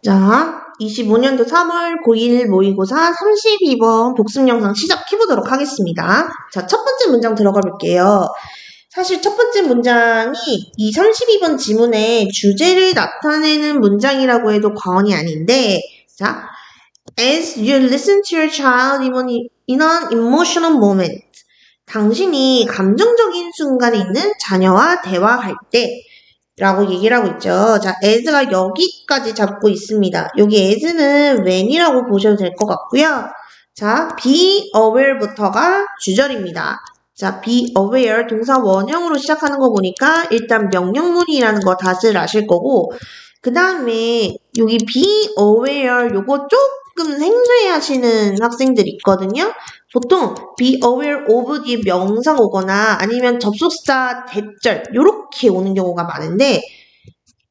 자, 25년도 3월 고1 모의고사 32번 복습 영상 시작해보도록 하겠습니다. 자, 첫 번째 문장 들어가 볼게요. 사실 첫 번째 문장이 이 32번 지문의 주제를 나타내는 문장이라고 해도 과언이 아닌데, 자, as you listen to your child in an emotional moment. 당신이 감정적인 순간에 있는 자녀와 대화할 때 라고 얘기를 하고 있죠. 자, as가 여기까지 잡고 있습니다. 여기 as는 when이라고 보셔도 될 것 같고요. 자, be aware부터가 주절입니다. 자, be aware 동사 원형으로 시작하는 거 보니까 일단 명령문이라는 거 다들 아실 거고, 그 다음에 여기 be aware 요거 조금 생소해하시는 학생들이 있거든요. 보통 be aware of 뒤에 명상 오거나 아니면 접속사 대절 요렇게 오는 경우가 많은데,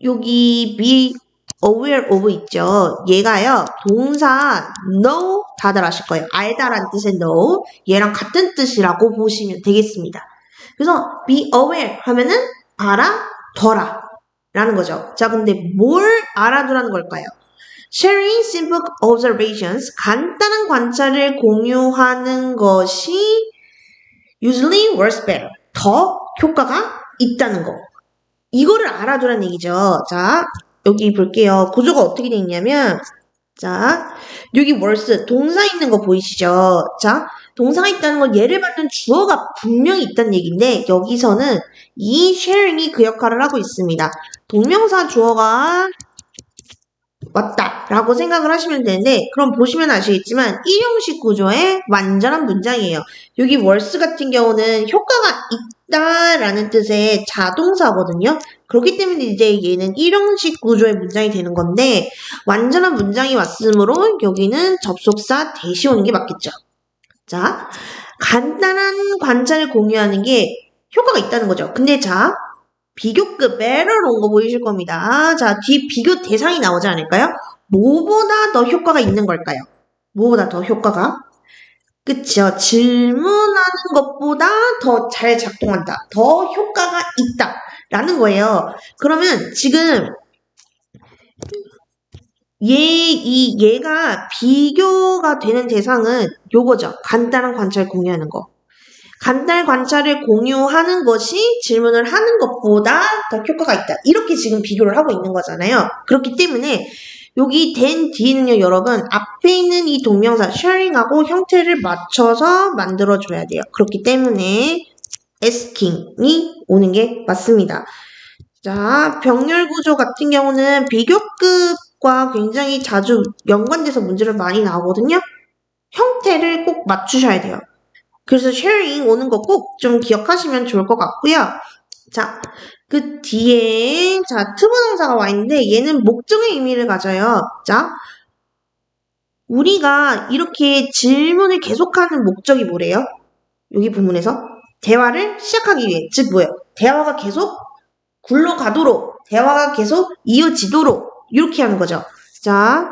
여기 be aware of 있죠. 얘가요 동사 know 다들 아실 거예요. 알다란 뜻의 know 얘랑 같은 뜻이라고 보시면 되겠습니다. 그래서 be aware 하면은 알아둬라 라는 거죠. 자, 근데 뭘 알아두라는 걸까요? Sharing simple observations, 간단한 관찰을 공유하는 것이 usually works better, 더 효과가 있다는 거. 이거를 알아두라는 얘기죠. 자, 여기 볼게요. 구조가 어떻게 되어 있냐면, 자, 여기 works, 동사 있는 거 보이시죠? 자, 동사가 있다는 건 예를 받는 주어가 분명히 있다는 얘기인데, 여기서는 이 sharing이 그 역할을 하고 있습니다. 동명사 주어가 왔다 라고 생각을 하시면 되는데, 그럼 보시면 아시겠지만 1형식 구조의 완전한 문장이에요. 여기 worse 같은 경우는 효과가 있다 라는 뜻의 자동사거든요. 그렇기 때문에 이제 얘는 1형식 구조의 문장이 되는 건데, 완전한 문장이 왔으므로 여기는 접속사 대시 오는 게 맞겠죠. 자, 간단한 관찰을 공유하는 게 효과가 있다는 거죠. 근데 자, 비교급 better 온 거 보이실 겁니다. 자, 뒤 비교 대상이 나오지 않을까요? 뭐보다 더 효과가 있는 걸까요? 뭐보다 더 효과가? 그쵸. 질문하는 것보다 더 잘 작동한다. 더 효과가 있다. 라는 거예요. 그러면 지금 얘가 비교가 되는 대상은 요거죠. 간단한 관찰 공유하는 거. 간단한 관찰을 공유하는 것이 질문을 하는 것보다 더 효과가 있다. 이렇게 지금 비교를 하고 있는 거잖아요. 그렇기 때문에 여기 된 뒤에는요, 여러분, 앞에 있는 이 동명사 sharing하고 형태를 맞춰서 만들어줘야 돼요. 그렇기 때문에 asking이 오는 게 맞습니다. 자, 병렬 구조 같은 경우는 비교급과 굉장히 자주 연관돼서 문제를 많이 나오거든요. 형태를 꼭 맞추셔야 돼요. 그래서 sharing 오는 거 꼭 좀 기억하시면 좋을 것 같고요. 자, 그 뒤에 자 투부동사가 와 있는데 얘는 목적의 의미를 가져요. 자, 우리가 이렇게 질문을 계속하는 목적이 뭐래요? 여기 부문에서 대화를 시작하기 위해, 즉 뭐예요? 대화가 계속 굴러가도록, 대화가 계속 이어지도록 이렇게 하는 거죠. 자,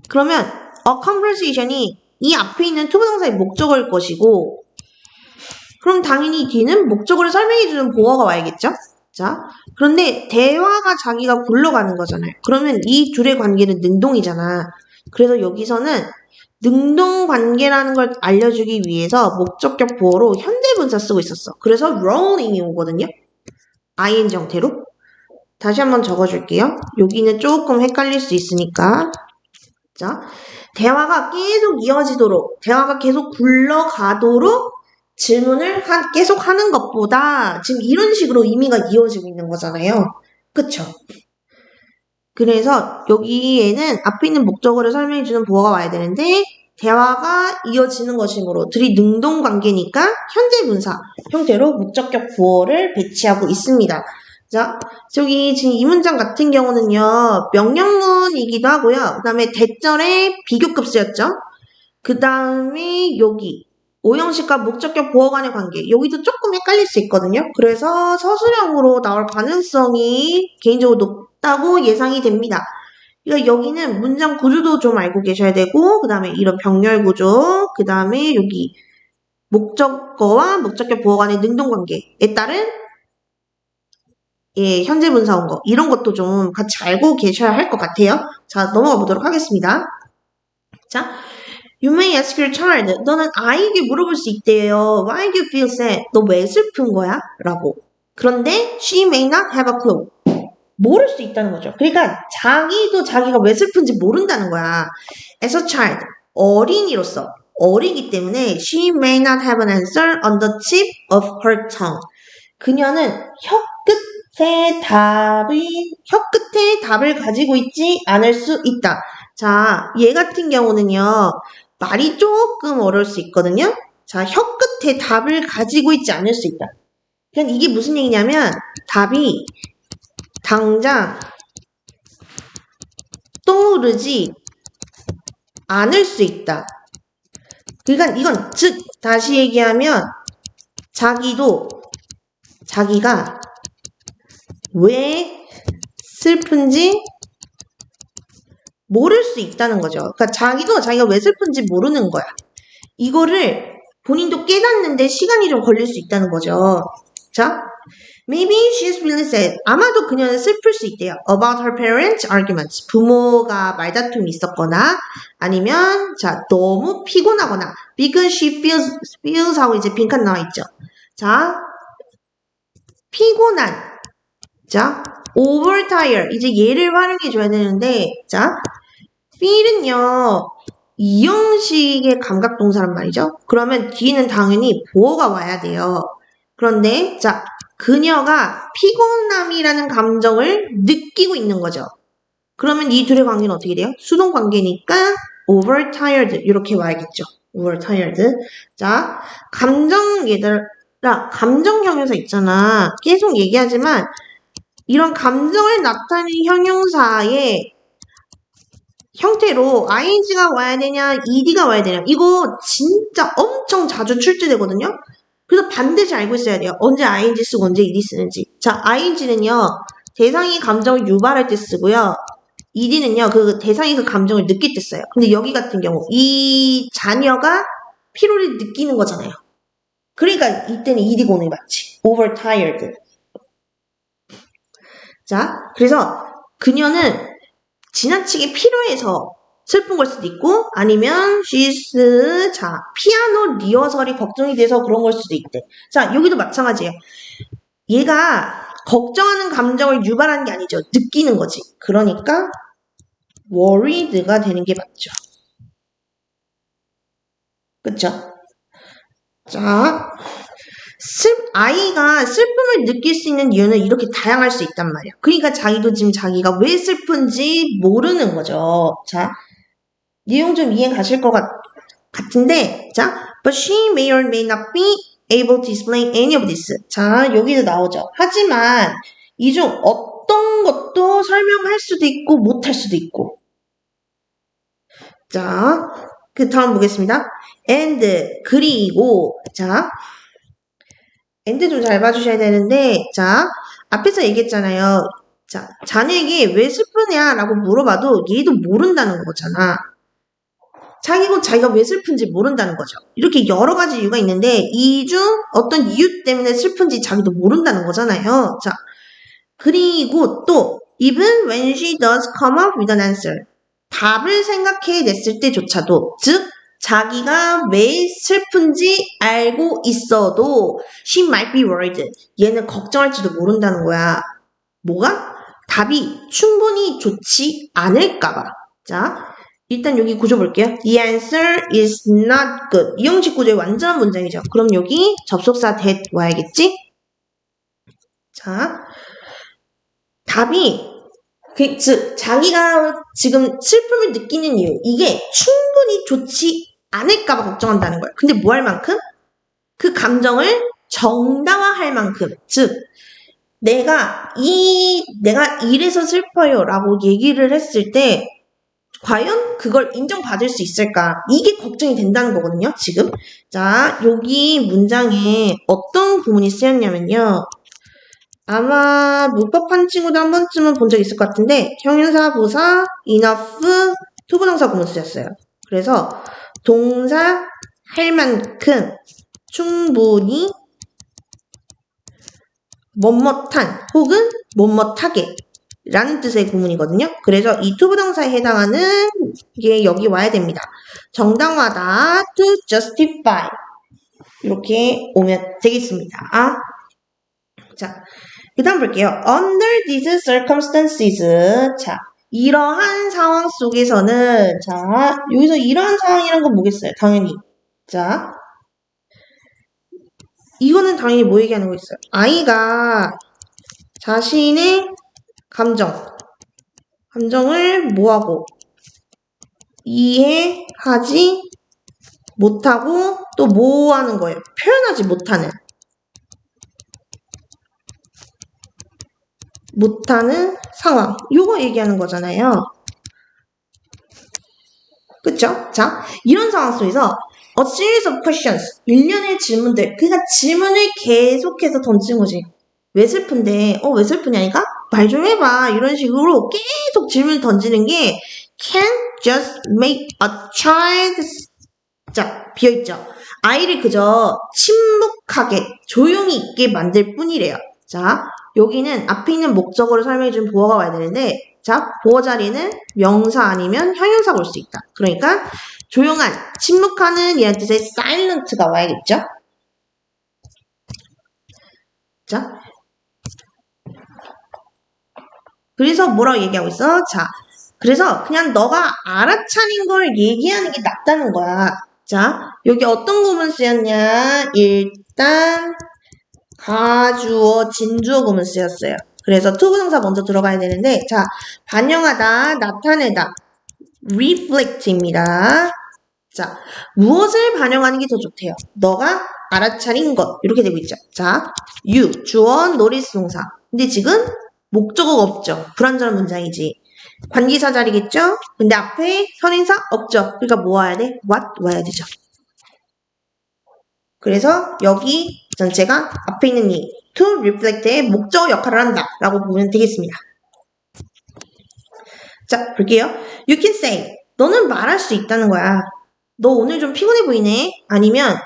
그러면 a conversation이 이 앞에 있는 투부동사의 목적어일 것이고, 그럼 당연히 뒤는 목적어를 설명해주는 보어가 와야겠죠? 자, 그런데 대화가 자기가 굴러가는 거잖아요. 그러면 이 둘의 관계는 능동이잖아. 그래서 여기서는 능동관계라는 걸 알려주기 위해서 목적격 보어로 현대분사 쓰고 있었어. 그래서 rolling이 오거든요. ing 형태로. 다시 한번 적어줄게요. 여기는 조금 헷갈릴 수 있으니까. 자, 대화가 계속 이어지도록, 대화가 계속 굴러가도록 질문을 계속 하는 것보다 지금 이런 식으로 의미가 이어지고 있는 거잖아요. 그쵸? 그래서 여기에는 앞에 있는 목적어를 설명해주는 보어가 와야 되는데, 대화가 이어지는 것이므로 둘이 능동관계니까 현재분사 형태로 목적격 보어를 배치하고 있습니다. 자, 저기 지금 이 문장 같은 경우는요, 명령문이기도 하고요. 그 다음에 대절의 비교급 쓰였죠. 그 다음에 여기 5형식과 목적격 보어 간의 관계, 여기도 조금 헷갈릴 수 있거든요. 그래서 서술형으로 나올 가능성이 개인적으로 높다고 예상이 됩니다. 그러니까 여기는 문장 구조도 좀 알고 계셔야 되고, 그 다음에 이런 병렬 구조, 그 다음에 여기 목적어와 목적격 보어 간의 능동관계에 따른 현재 분사 온 거, 이런 것도 좀 같이 알고 계셔야 할 것 같아요. 자, 넘어가 보도록 하겠습니다. 자, You may ask your child. 너는 아이에게 물어볼 수 있대요. Why do you feel sad? 너 왜 슬픈 거야? 라고. 그런데 she may not have a clue. 모를 수 있다는 거죠. 그러니까 자기도 자기가 왜 슬픈지 모른다는 거야. As a child, 어린이로서 어리기 때문에 she may not have an answer on the tip of her tongue. 그녀는 혀끝에 답을 가지고 있지 않을 수 있다. 자, 얘 같은 경우는요, 말이 조금 어려울 수 있거든요. 자, 혀끝에 답을 가지고 있지 않을 수 있다. 그러니까 이게 무슨 얘기냐면 답이 당장 떠오르지 않을 수 있다. 그러니까 이건 즉 다시 얘기하면 자기가 왜 슬픈지 모를 수 있다는 거죠. 그러니까 자기도 자기가 왜 슬픈지 모르는 거야. 이거를 본인도 깨닫는데 시간이 좀 걸릴 수 있다는 거죠. 자, maybe she's really sad. 아마도 그녀는 슬플 수 있대요. About her parents' arguments. 부모가 말다툼이 있었거나 아니면 자 너무 피곤하거나 because she feels 하고 이제 빈칸 나와 있죠. 자, 피곤한. 자, overtired. 이제 얘를 활용해 줘야 되는데 자, feel은요. 이 형식의 감각 동사란 말이죠. 그러면 뒤는 당연히 보어가 와야 돼요. 그런데 자, 그녀가 피곤함이라는 감정을 느끼고 있는 거죠. 그러면 이 둘의 관계는 어떻게 돼요? 수동 관계니까 overtired 이렇게 와야겠죠. overtired. 자, 얘들아, 감정 형용사 있잖아. 계속 얘기하지만 이런 감정을 나타내는 형용사의 형태로 ing가 와야 되냐, ed가 와야 되냐. 이거 진짜 엄청 자주 출제되거든요. 그래서 반드시 알고 있어야 돼요. 언제 ing 쓰고 언제 ed 쓰는지. 자, ing는요. 대상이 감정을 유발할 때 쓰고요. ed는요. 그 대상이 그 감정을 느낄 때 써요. 근데 여기 같은 경우 이 자녀가 피로를 느끼는 거잖아요. 그러니까 이때는 ed 공이 맞지. overtired. 자, 그래서 그녀는 지나치게 피로해서 슬픈 걸 수도 있고 아니면 she's 자 피아노 리허설이 걱정이 돼서 그런 걸 수도 있대. 자, 여기도 마찬가지예요. 얘가 걱정하는 감정을 유발하는 게 아니죠. 느끼는 거지. 그러니까 worried가 되는 게 맞죠. 그쵸? 자, 아이가 슬픔을 느낄 수 있는 이유는 이렇게 다양할 수 있단 말이야. 그러니까 자기도 지금 자기가 왜 슬픈지 모르는 거죠. 자, 내용 좀 이해 가실 것 같은데, 자, but she may or may not be able to explain any of this. 자, 여기도 나오죠. 하지만 이 중 어떤 것도 설명할 수도 있고 못할 수도 있고. 자, 그 다음 보겠습니다. and 그리고 자, and 좀 잘 봐주셔야 되는데, 자, 앞에서 얘기했잖아요. 자, 자녀에게 왜 슬프냐라고 물어봐도 얘도 모른다는 거잖아. 자기가 왜 슬픈지 모른다는 거죠. 이렇게 여러 가지 이유가 있는데 이 중 어떤 이유 때문에 슬픈지 자기도 모른다는 거잖아요. 자, 그리고 또 even when she does come up with an answer. 답을 생각해냈을 때조차도 즉 자기가 왜 슬픈지 알고 있어도 she might be worried. 얘는 걱정할지도 모른다는 거야. 뭐가? 답이 충분히 좋지 않을까봐. 자, 일단 여기 구조 볼게요. The answer is not good. 이 형식 구조의 완전한 문장이죠. 그럼 여기 접속사 that 와야겠지? 자, 답이 즉 자기가 지금 슬픔을 느끼는 이유 이게 충분히 좋지 않을까봐 걱정한다는 거예요. 근데 뭐 할 만큼? 그 감정을 정당화할 만큼 즉 내가 이래서 슬퍼요 라고 얘기를 했을 때 과연 그걸 인정받을 수 있을까? 이게 걱정이 된다는 거거든요, 지금. 자, 여기 문장에 어떤 구문이 쓰였냐면요. 아마 문법한 친구도 한 번쯤은 본 적 있을 것 같은데 형용사, 부사, enough, 투부정사 구문 쓰였어요. 그래서 동사 할 만큼 충분히 뭐뭇한 혹은 뭐뭇하게 라는 뜻의 구문이거든요. 그래서 이 to 부동사에 해당하는 게 여기 와야 됩니다. 정당화다, to justify. 이렇게 오면 되겠습니다. 자, 그 다음 볼게요. Under these circumstances. 자, 이러한 상황 속에서는, 자, 여기서 이러한 상황이란 건 뭐겠어요? 당연히. 자, 이거는 당연히 뭐 얘기하는 거 있어요? 아이가 자신의 감정을 뭐하고 이해하지 못하고 또 뭐 하는 거예요? 표현하지 못하는 상황. 요거 얘기하는 거잖아요. 그쵸? 자, 이런 상황 속에서 a series of questions, 일련의 질문들. 그러니까 질문을 계속해서 던지는 거지. 왜 슬픈데? 왜 슬프냐니까? 말 좀 해봐. 이런 식으로 계속 질문 던지는 게 can't just make a child. 자, 비어있죠? 아이를 그저 침묵하게, 조용히 있게 만들 뿐이래요. 자, 여기는 앞에 있는 목적어를 설명해준 보어가 와야 되는데, 자, 보어 자리는 명사 아니면 형용사가 올 수 있다. 그러니까 조용한, 침묵하는 이란 뜻의 silent가 와야겠죠? 자, 그래서 뭐라고 얘기하고 있어? 자, 그래서 그냥 너가 알아차린 걸 얘기하는 게 낫다는 거야. 자, 여기 어떤 구문 쓰였냐? 일단 가주어, 진주어 구문 쓰였어요. 그래서 to 부동사 먼저 들어가야 되는데, 자, 반영하다, 나타내다, reflect입니다. 자, 무엇을 반영하는 게 더 좋대요? 너가 알아차린 것, 이렇게 되고 있죠. 자, you, 주어, notice 동사. 근데 지금 목적어가 없죠. 불완전한 문장이지. 관계사 자리겠죠? 근데 앞에 선인사 없죠. 그러니까 뭐 와야 돼? what 와야 되죠. 그래서 여기 전체가 앞에 있는 이 to reflect의 목적어 역할을 한다 라고 보면 되겠습니다. 자, 볼게요. You can say, 너는 말할 수 있다는 거야. 너 오늘 좀 피곤해 보이네. 아니면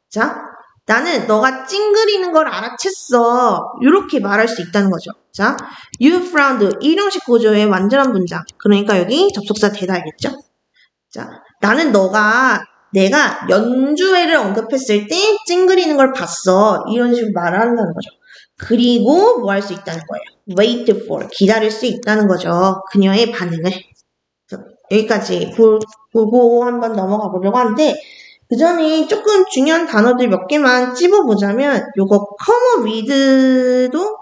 자, 나는 너가 찡그리는 걸 알아챘어. 이렇게 말할 수 있다는 거죠. 자, you found 일형식 구조의 완전한 문장. 그러니까 여기 접속사 대다겠죠. 자, 나는 내가 연주회를 언급했을 때 찡그리는 걸 봤어. 이런 식으로 말을 한다는 거죠. 그리고 뭐 할 수 있다는 거예요. wait for, 기다릴 수 있다는 거죠. 그녀의 반응을. 여기까지 보고 한번 넘어가 보려고 하는데, 그 전에 조금 중요한 단어들 몇 개만 찝어보자면, 요거 come with도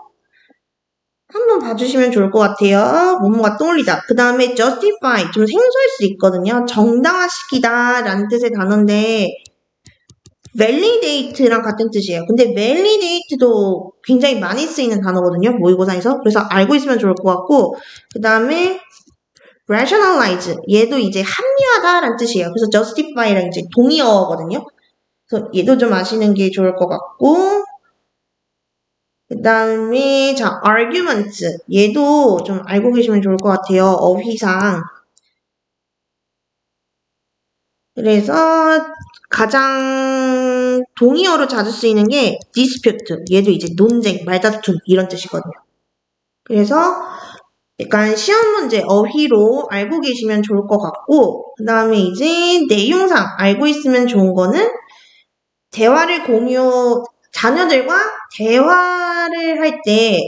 한번 봐주시면 좋을 것 같아요. 뭐뭐가 떠올리다. 그 다음에 justify, 좀 생소할 수 있거든요. 정당화시키다 라는 뜻의 단어인데, validate랑 같은 뜻이에요. 근데 validate도 굉장히 많이 쓰이는 단어거든요. 모의고사에서. 그래서 알고 있으면 좋을 것 같고, 그 다음에 rationalize, 얘도 이제 합리화다라는 뜻이에요. 그래서 justify랑 이제 동의어거든요. 그래서 얘도 좀 아시는 게 좋을 것 같고, 그 다음에 자, argument, 얘도 좀 알고 계시면 좋을 것 같아요. 어휘상. 그래서 가장 동의어로 자주 쓰이는 게 dispute, 얘도 이제 논쟁, 말다툼 이런 뜻이거든요. 그래서 약간 시험 문제 어휘로 알고 계시면 좋을 것 같고, 그 다음에 이제 내용상 알고 있으면 좋은 거는 자녀들과 대화를 할 때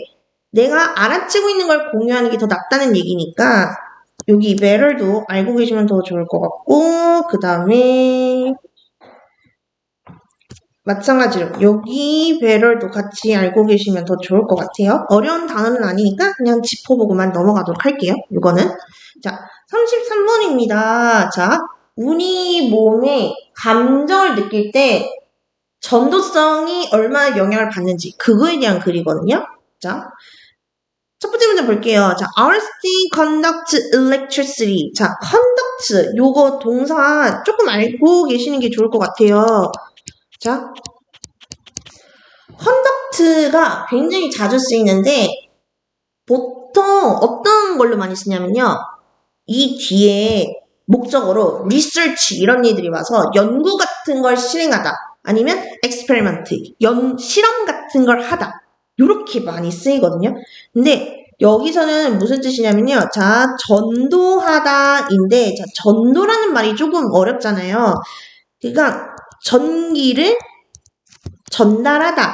내가 알아채고 있는 걸 공유하는 게 더 낫다는 얘기니까 여기 better도 알고 계시면 더 좋을 것 같고, 그 다음에 마찬가지로 여기 better도 같이 알고 계시면 더 좋을 것 같아요. 어려운 단어는 아니니까 그냥 짚어보고만 넘어가도록 할게요. 이거는 자, 33번입니다. 자, 우리 몸에 감정을 느낄 때 전도성이 얼마나 영향을 받는지 그거에 대한 글이거든요. 자, 첫 번째 문제 볼게요. 자, our city conducts electricity. 자, conduct 요거 동사 조금 알고 계시는 게 좋을 것 같아요. 자, conduct가 굉장히 자주 쓰이는데 보통 어떤 걸로 많이 쓰냐면요. 이 뒤에 목적어로 research 이런 얘들이 와서 연구 같은 걸 실행하다. 아니면 experiment, 실험 같은 걸 하다. 요렇게 많이 쓰이거든요. 근데 여기서는 무슨 뜻이냐면요. 자, 전도하다인데, 자, 전도라는 말이 조금 어렵잖아요. 그러니까 전기를 전달하다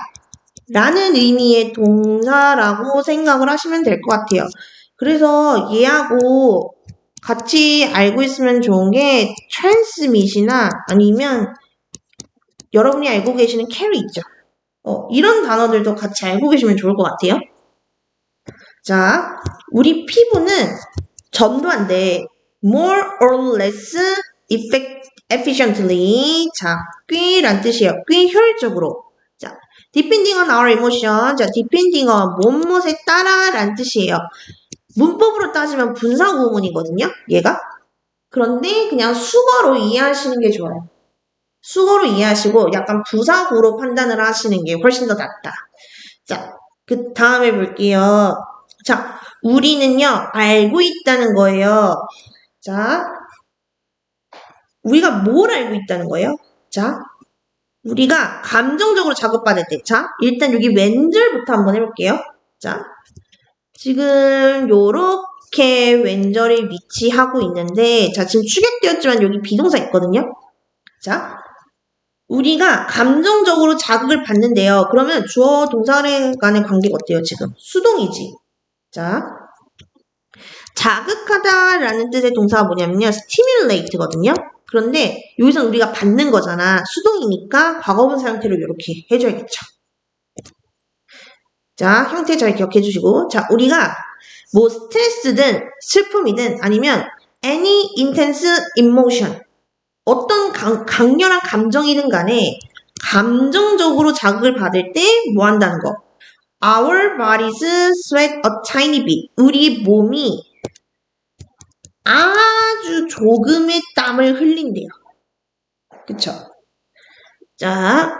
라는 의미의 동사라고 생각을 하시면 될 것 같아요. 그래서 얘하고 같이 알고 있으면 좋은 게 transmit이나 아니면 여러분이 알고 계시는 carry 있죠. 이런 단어들도 같이 알고 계시면 좋을 것 같아요. 자, 우리 피부는 전도한데 more or less efficiently. 자, 꽤란 뜻이에요. 꽤 효율적으로. 자, depending on our emotion. 자, depending on 무엇에 따라란 뜻이에요. 문법으로 따지면 분사구문이거든요. 얘가. 그런데 그냥 수거로 이해하시는 게 좋아요. 수거로 이해하시고 약간 부사구로 판단을 하시는 게 훨씬 더 낫다. 자, 그 다음에 볼게요. 자, 우리는요, 알고 있다는 거예요. 자, 우리가 뭘 알고 있다는 거예요? 자, 우리가 감정적으로 자극받을 때. 자, 일단 여기 왼절부터 한번 해볼게요. 자, 지금 요렇게 왼절에 위치하고 있는데, 자, 지금 추격되었지만 여기 비동사 있거든요. 자, 우리가 감정적으로 자극을 받는데요. 그러면 주어 동사 간의 관계가 어때요, 지금? 수동이지. 자, 자극하다라는 뜻의 동사가 뭐냐면요. stimulate거든요. 그런데 여기서 우리가 받는 거잖아. 수동이니까 과거분 사형태로 이렇게 해줘야겠죠. 자, 형태 잘 기억해 주시고. 자, 우리가 뭐 스트레스든 슬픔이든 아니면 any intense emotion 어떤 강렬한 감정이든 간에 감정적으로 자극을 받을 때 뭐 한다는 거. Our bodies sweat a tiny bit. 우리 몸이 아주 조금의 땀을 흘린대요. 그쵸? 자,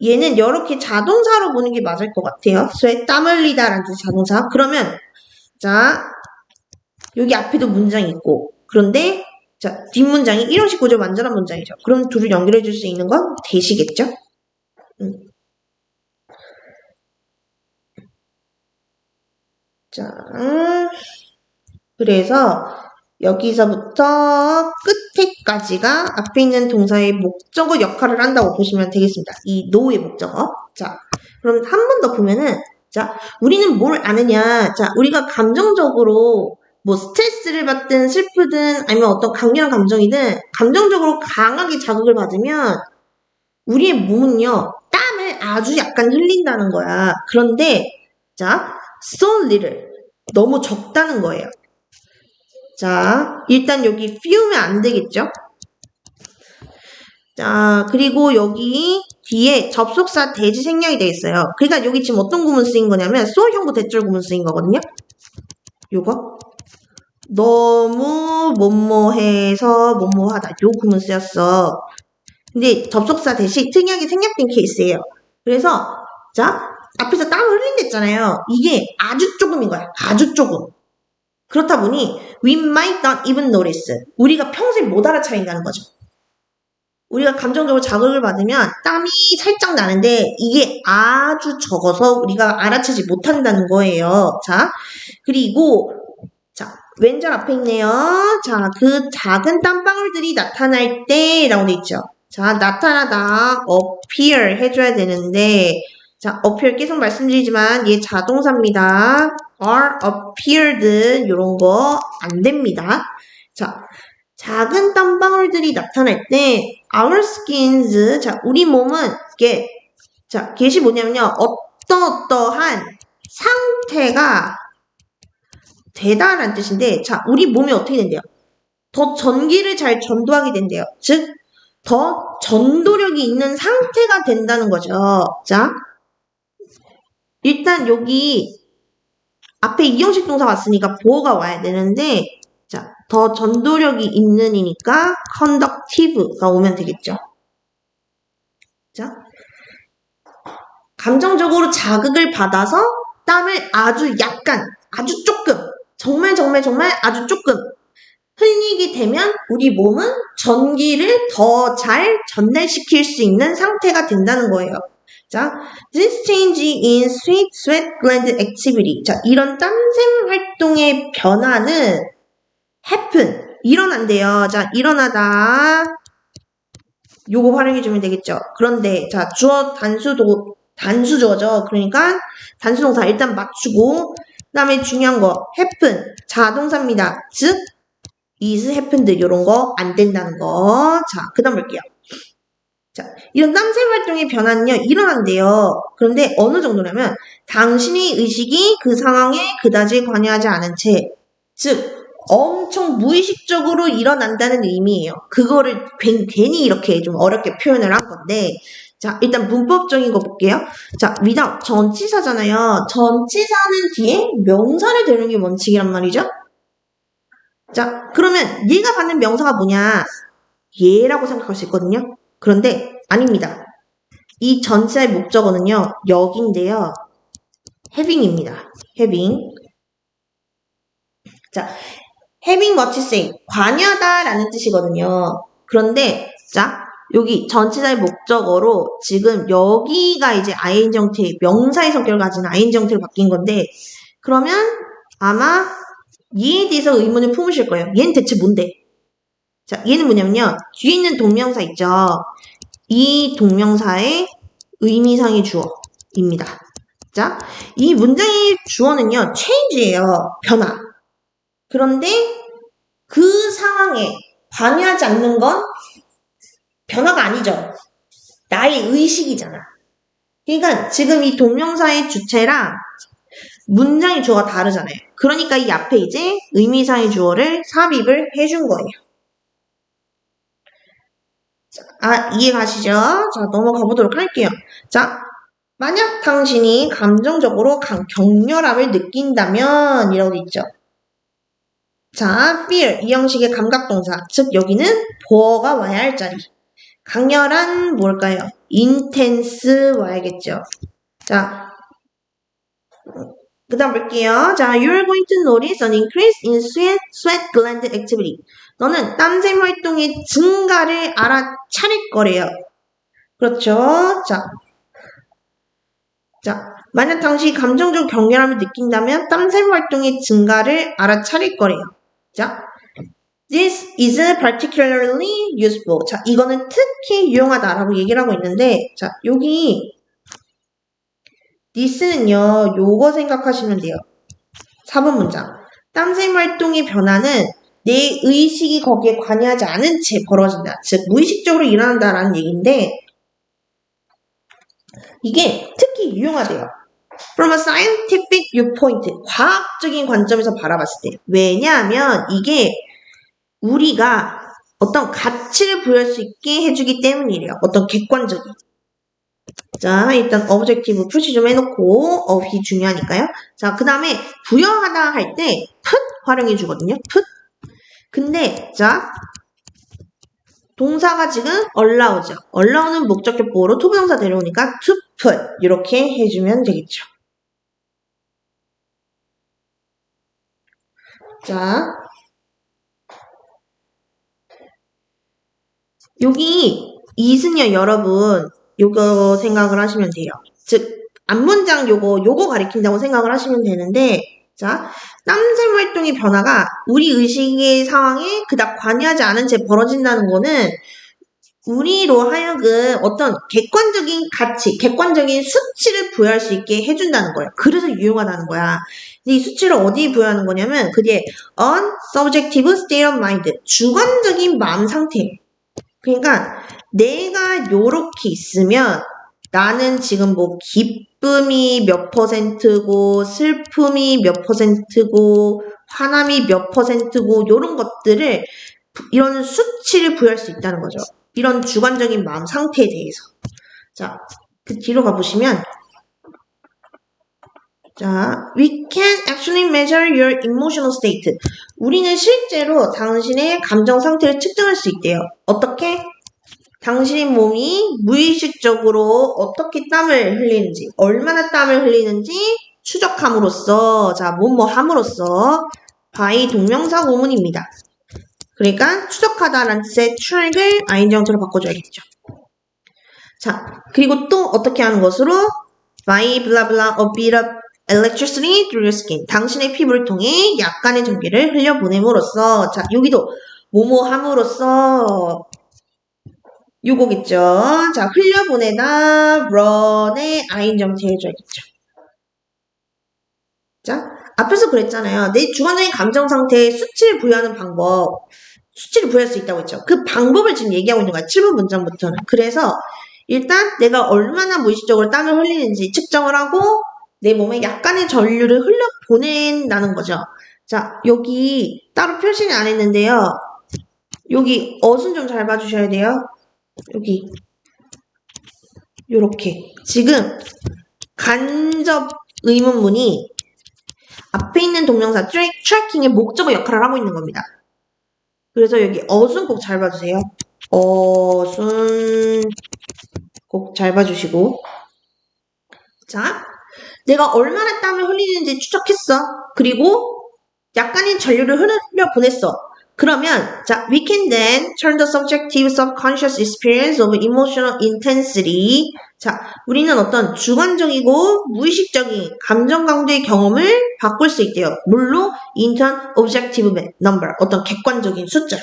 얘는 이렇게 자동사로 보는 게 맞을 것 같아요. sweat, 땀 흘리다라는 뜻의 자동사. 그러면 자, 여기 앞에도 문장이 있고 그런데 자, 뒷문장이 일형식 구조 완전한 문장이죠. 그럼 둘을 연결해 줄 수 있는 건 대시겠죠? 자, 그래서 여기서부터 끝에까지가 앞에 있는 동사의 목적어 역할을 한다고 보시면 되겠습니다. 이 no의 목적어. 자, 그럼 한 번 더 보면은 자, 우리는 뭘 아느냐. 자, 우리가 감정적으로 뭐 스트레스를 받든 슬프든 아니면 어떤 강렬한 감정이든 감정적으로 강하게 자극을 받으면 우리의 몸은요 땀을 아주 약간 흘린다는 거야. 그런데 자 so little 너무 적다는 거예요. 자 일단 여기 few면 안 되겠죠. 자 그리고 여기 뒤에 접속사 대지 생략이 되어 있어요. 그러니까 여기 지금 어떤 구문 쓰인 거냐면 so 형부 대절 구문 쓰인 거거든요. 요거 너무 뭐뭐해서 뭐뭐하다 요 구문 쓰였어. 근데 접속사 대신 특이하게 생략된 케이스예요. 그래서 자 앞에서 땀을 흘린댔잖아요. 이게 아주 조금인 거야. 아주 조금. 그렇다 보니 we might not even notice. 우리가 평소에 못 알아차린다는 거죠. 우리가 감정적으로 자극을 받으면 땀이 살짝 나는데 이게 아주 적어서 우리가 알아채지 못한다는 거예요. 자 그리고 자 왼절 앞에 있네요. 자 그 작은 땀방울들이 나타날 때 라고 돼 있죠. 자, 나타나다, appear 해줘야 되는데, 자, appear 계속 말씀드리지만, 얘 자동사입니다. are appeared, 요런 거 안 됩니다. 자, 작은 땀방울들이 나타날 때, our skins, 자, 우리 몸은, 이게, 자, get이 뭐냐면요, 어떠한 상태가 되다라는 뜻인데, 자, 우리 몸이 어떻게 된대요? 더 전기를 잘 전도하게 된대요. 즉, 더 전도력이 있는 상태가 된다는 거죠. 자, 일단 여기 앞에 이형식 동사 왔으니까 보어가 와야 되는데 자, 더 전도력이 있는 이니까 conductive가 오면 되겠죠. 자, 감정적으로 자극을 받아서 땀을 아주 약간, 아주 조금, 정말 아주 조금 흘리게 되면 우리 몸은 전기를 더 잘 전달시킬 수 있는 상태가 된다는 거예요. 자, this change in sweat gland activity. 자, 이런 땀샘 활동의 변화는 happen. 일어난대요. 자, 일어나다. 요거 활용해주면 되겠죠. 그런데, 자, 주어 단수주어죠. 그러니까 단수동사 일단 맞추고, 그 다음에 중요한 거, happen. 자동사입니다. 즉, is happened. 요런 거 안 된다는 거. 자, 그 다음 볼게요. 자, 이런 땀샘 활동의 변화는요, 일어난대요. 그런데 어느 정도냐면, 당신의 의식이 그 상황에 그다지 관여하지 않은 채, 즉, 엄청 무의식적으로 일어난다는 의미예요. 그거를 괜히 이렇게 좀 어렵게 표현을 한 건데, 자, 일단 문법적인 거 볼게요. 자, without 전치사잖아요. 전치사는 뒤에 명사를 대는 게 원칙이란 말이죠. 자, 그러면 얘가 받는 명사가 뭐냐? 얘라고 생각할 수 있거든요. 그런데 아닙니다. 이 전치사의 목적어는요. 여기인데요. having입니다. having. 자, having what to say. 관여하다라는 뜻이거든요. 그런데 자, 여기 전치사의 목적어로 지금 여기가 이제 ing 형태의 명사의 성격을 가진 ing 형태로 바뀐 건데 그러면 아마 얘에 대해서 의문을 품으실 거예요. 얘는 대체 뭔데? 자, 얘는 뭐냐면요. 뒤에 있는 동명사 있죠. 이 동명사의 의미상의 주어입니다. 자, 이 문장의 주어는요. change예요. 변화. 그런데 그 상황에 관여하지 않는 건 변화가 아니죠. 나의 의식이잖아. 그러니까 지금 이 동명사의 주체랑 문장의 주어가 다르잖아요. 그러니까 이 앞에 이제 의미상의 주어를 삽입을 해준 거예요. 자, 이해 가시죠? 자, 넘어가 보도록 할게요. 자, 만약 당신이 감정적으로 격렬함을 느낀다면 이라고 돼 있죠. 자, feel 이 형식의 감각동사, 즉 여기는 보어가 와야 할 자리. 강렬한 뭘까요? intense 와야겠죠. 자, 그 다음 볼게요. 자, you're going to notice an increase in sweat gland activity. 너는 땀샘 활동의 증가를 알아차릴 거래요. 그렇죠? 자, 만약 당신이 감정적 격렬함을 느낀다면 땀샘 활동의 증가를 알아차릴 거래요. 자, this is particularly useful. 자, 이거는 특히 유용하다라고 얘기를 하고 있는데, 자, 여기 this는요, 요거 생각하시면 돼요. 4번 문장. 땀샘 활동의 변화는 내 의식이 거기에 관여하지 않은 채 벌어진다. 즉, 무의식적으로 일어난다라는 얘기인데, 이게 특히 유용하대요. From a scientific viewpoint, 과학적인 관점에서 바라봤을 때. 왜냐하면 이게 우리가 어떤 가치를 부여할 수 있게 해주기 때문이래요. 어떤 객관적인. 자, 일단 objective 표시 좀 해놓고 어휘 중요하니까요. 자, 그 다음에 부여하다 할 때 put 활용해 주거든요. put. 근데 자, 동사가 지금 allow죠. allow는 목적격 보호로 투부정사 데려오니까 to put 이렇게 해주면 되겠죠. 자, 여기 is는요, 여러분 요거 생각을 하시면 돼요. 즉, 앞문장 요거 가리킨다고 생각을 하시면 되는데, 자, 땀샘 활동의 변화가 우리 의식의 상황에 그닥 관여하지 않은 채 벌어진다는 거는 우리로 하여금 어떤 객관적인 가치, 객관적인 수치를 부여할 수 있게 해준다는 거예요. 그래서 유용하다는 거야. 이 수치를 어디에 부여하는 거냐면 그 뒤에 on subjective state of mind, 주관적인 마음 상태. 그러니까 내가 요렇게 있으면 나는 지금 뭐 기쁨이 몇 %고 슬픔이 몇 %고 화남이 몇 %고 요런 것들을 이런 수치를 부여할 수 있다는 거죠. 이런 주관적인 마음 상태에 대해서. 자, 그 뒤로 가보시면 자, we can actually measure your emotional state. 우리는 실제로 당신의 감정 상태를 측정할 수 있대요. 어떻게? 당신의 몸이 무의식적으로 어떻게 땀을 흘리는지, 얼마나 땀을 흘리는지 추적함으로써, 자, 뭐뭐함으로써 by 동명사 구문입니다. 그러니까 추적하다라는 뜻의 track을 ing 형태로 바꿔줘야겠죠. 자, 그리고 또 어떻게 하는 것으로? By blah blah a bit of electricity through your skin. 당신의 피부를 통해 약간의 전기를 흘려보냄으로써. 자, 여기도 뭐뭐 함으로써 요거겠죠. 자, 흘려보내다 run에 아인정지 해줘야겠죠. 자, 앞에서 그랬잖아요. 내 주관적인 감정 상태에 수치를 부여하는 방법. 수치를 부여할 수 있다고 했죠. 그 방법을 지금 얘기하고 있는 거야. 7번 문장부터는. 그래서 일단 내가 얼마나 무의식적으로 땀을 흘리는지 측정을 하고 내 몸에 약간의 전류를 흘려보낸다는 거죠. 자, 여기 따로 표시는 안 했는데요. 여기 어순 좀 잘 봐주셔야 돼요. 여기 요렇게 지금 간접 의문문이 앞에 있는 동명사 트래킹의 목적어 역할을 하고 있는 겁니다. 그래서 여기 어순 꼭 잘 봐주세요. 어순 꼭 잘 봐주시고. 자, 내가 얼마나 땀을 흘리는지 추적했어. 그리고 약간의 전류를 흘려보냈어. 그러면 자, we can then turn the subjective subconscious experience of emotional intensity. 자, 우리는 어떤 주관적이고 무의식적인 감정 강도의 경험을 바꿀 수 있대요. 뭘로? into an objective number. 어떤 객관적인 숫자.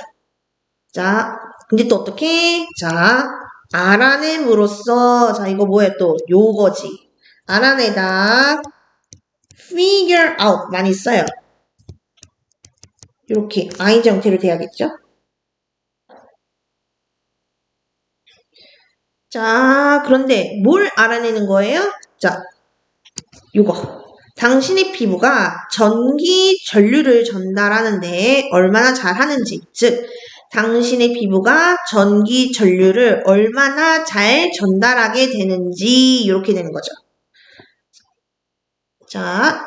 자, 근데 또 어떻게? 자, 알아냄으로써 자, 이거 뭐예요? 또 요거지. 알아내다 figure out 많이 써요. 이렇게 ing 형태로 돼야겠죠? 자, 그런데 뭘 알아내는 거예요? 자, 요거. 당신의 피부가 전기 전류를 전달하는데 얼마나 잘하는지, 즉 당신의 피부가 전기 전류를 얼마나 잘 전달하게 되는지 이렇게 되는 거죠. 자,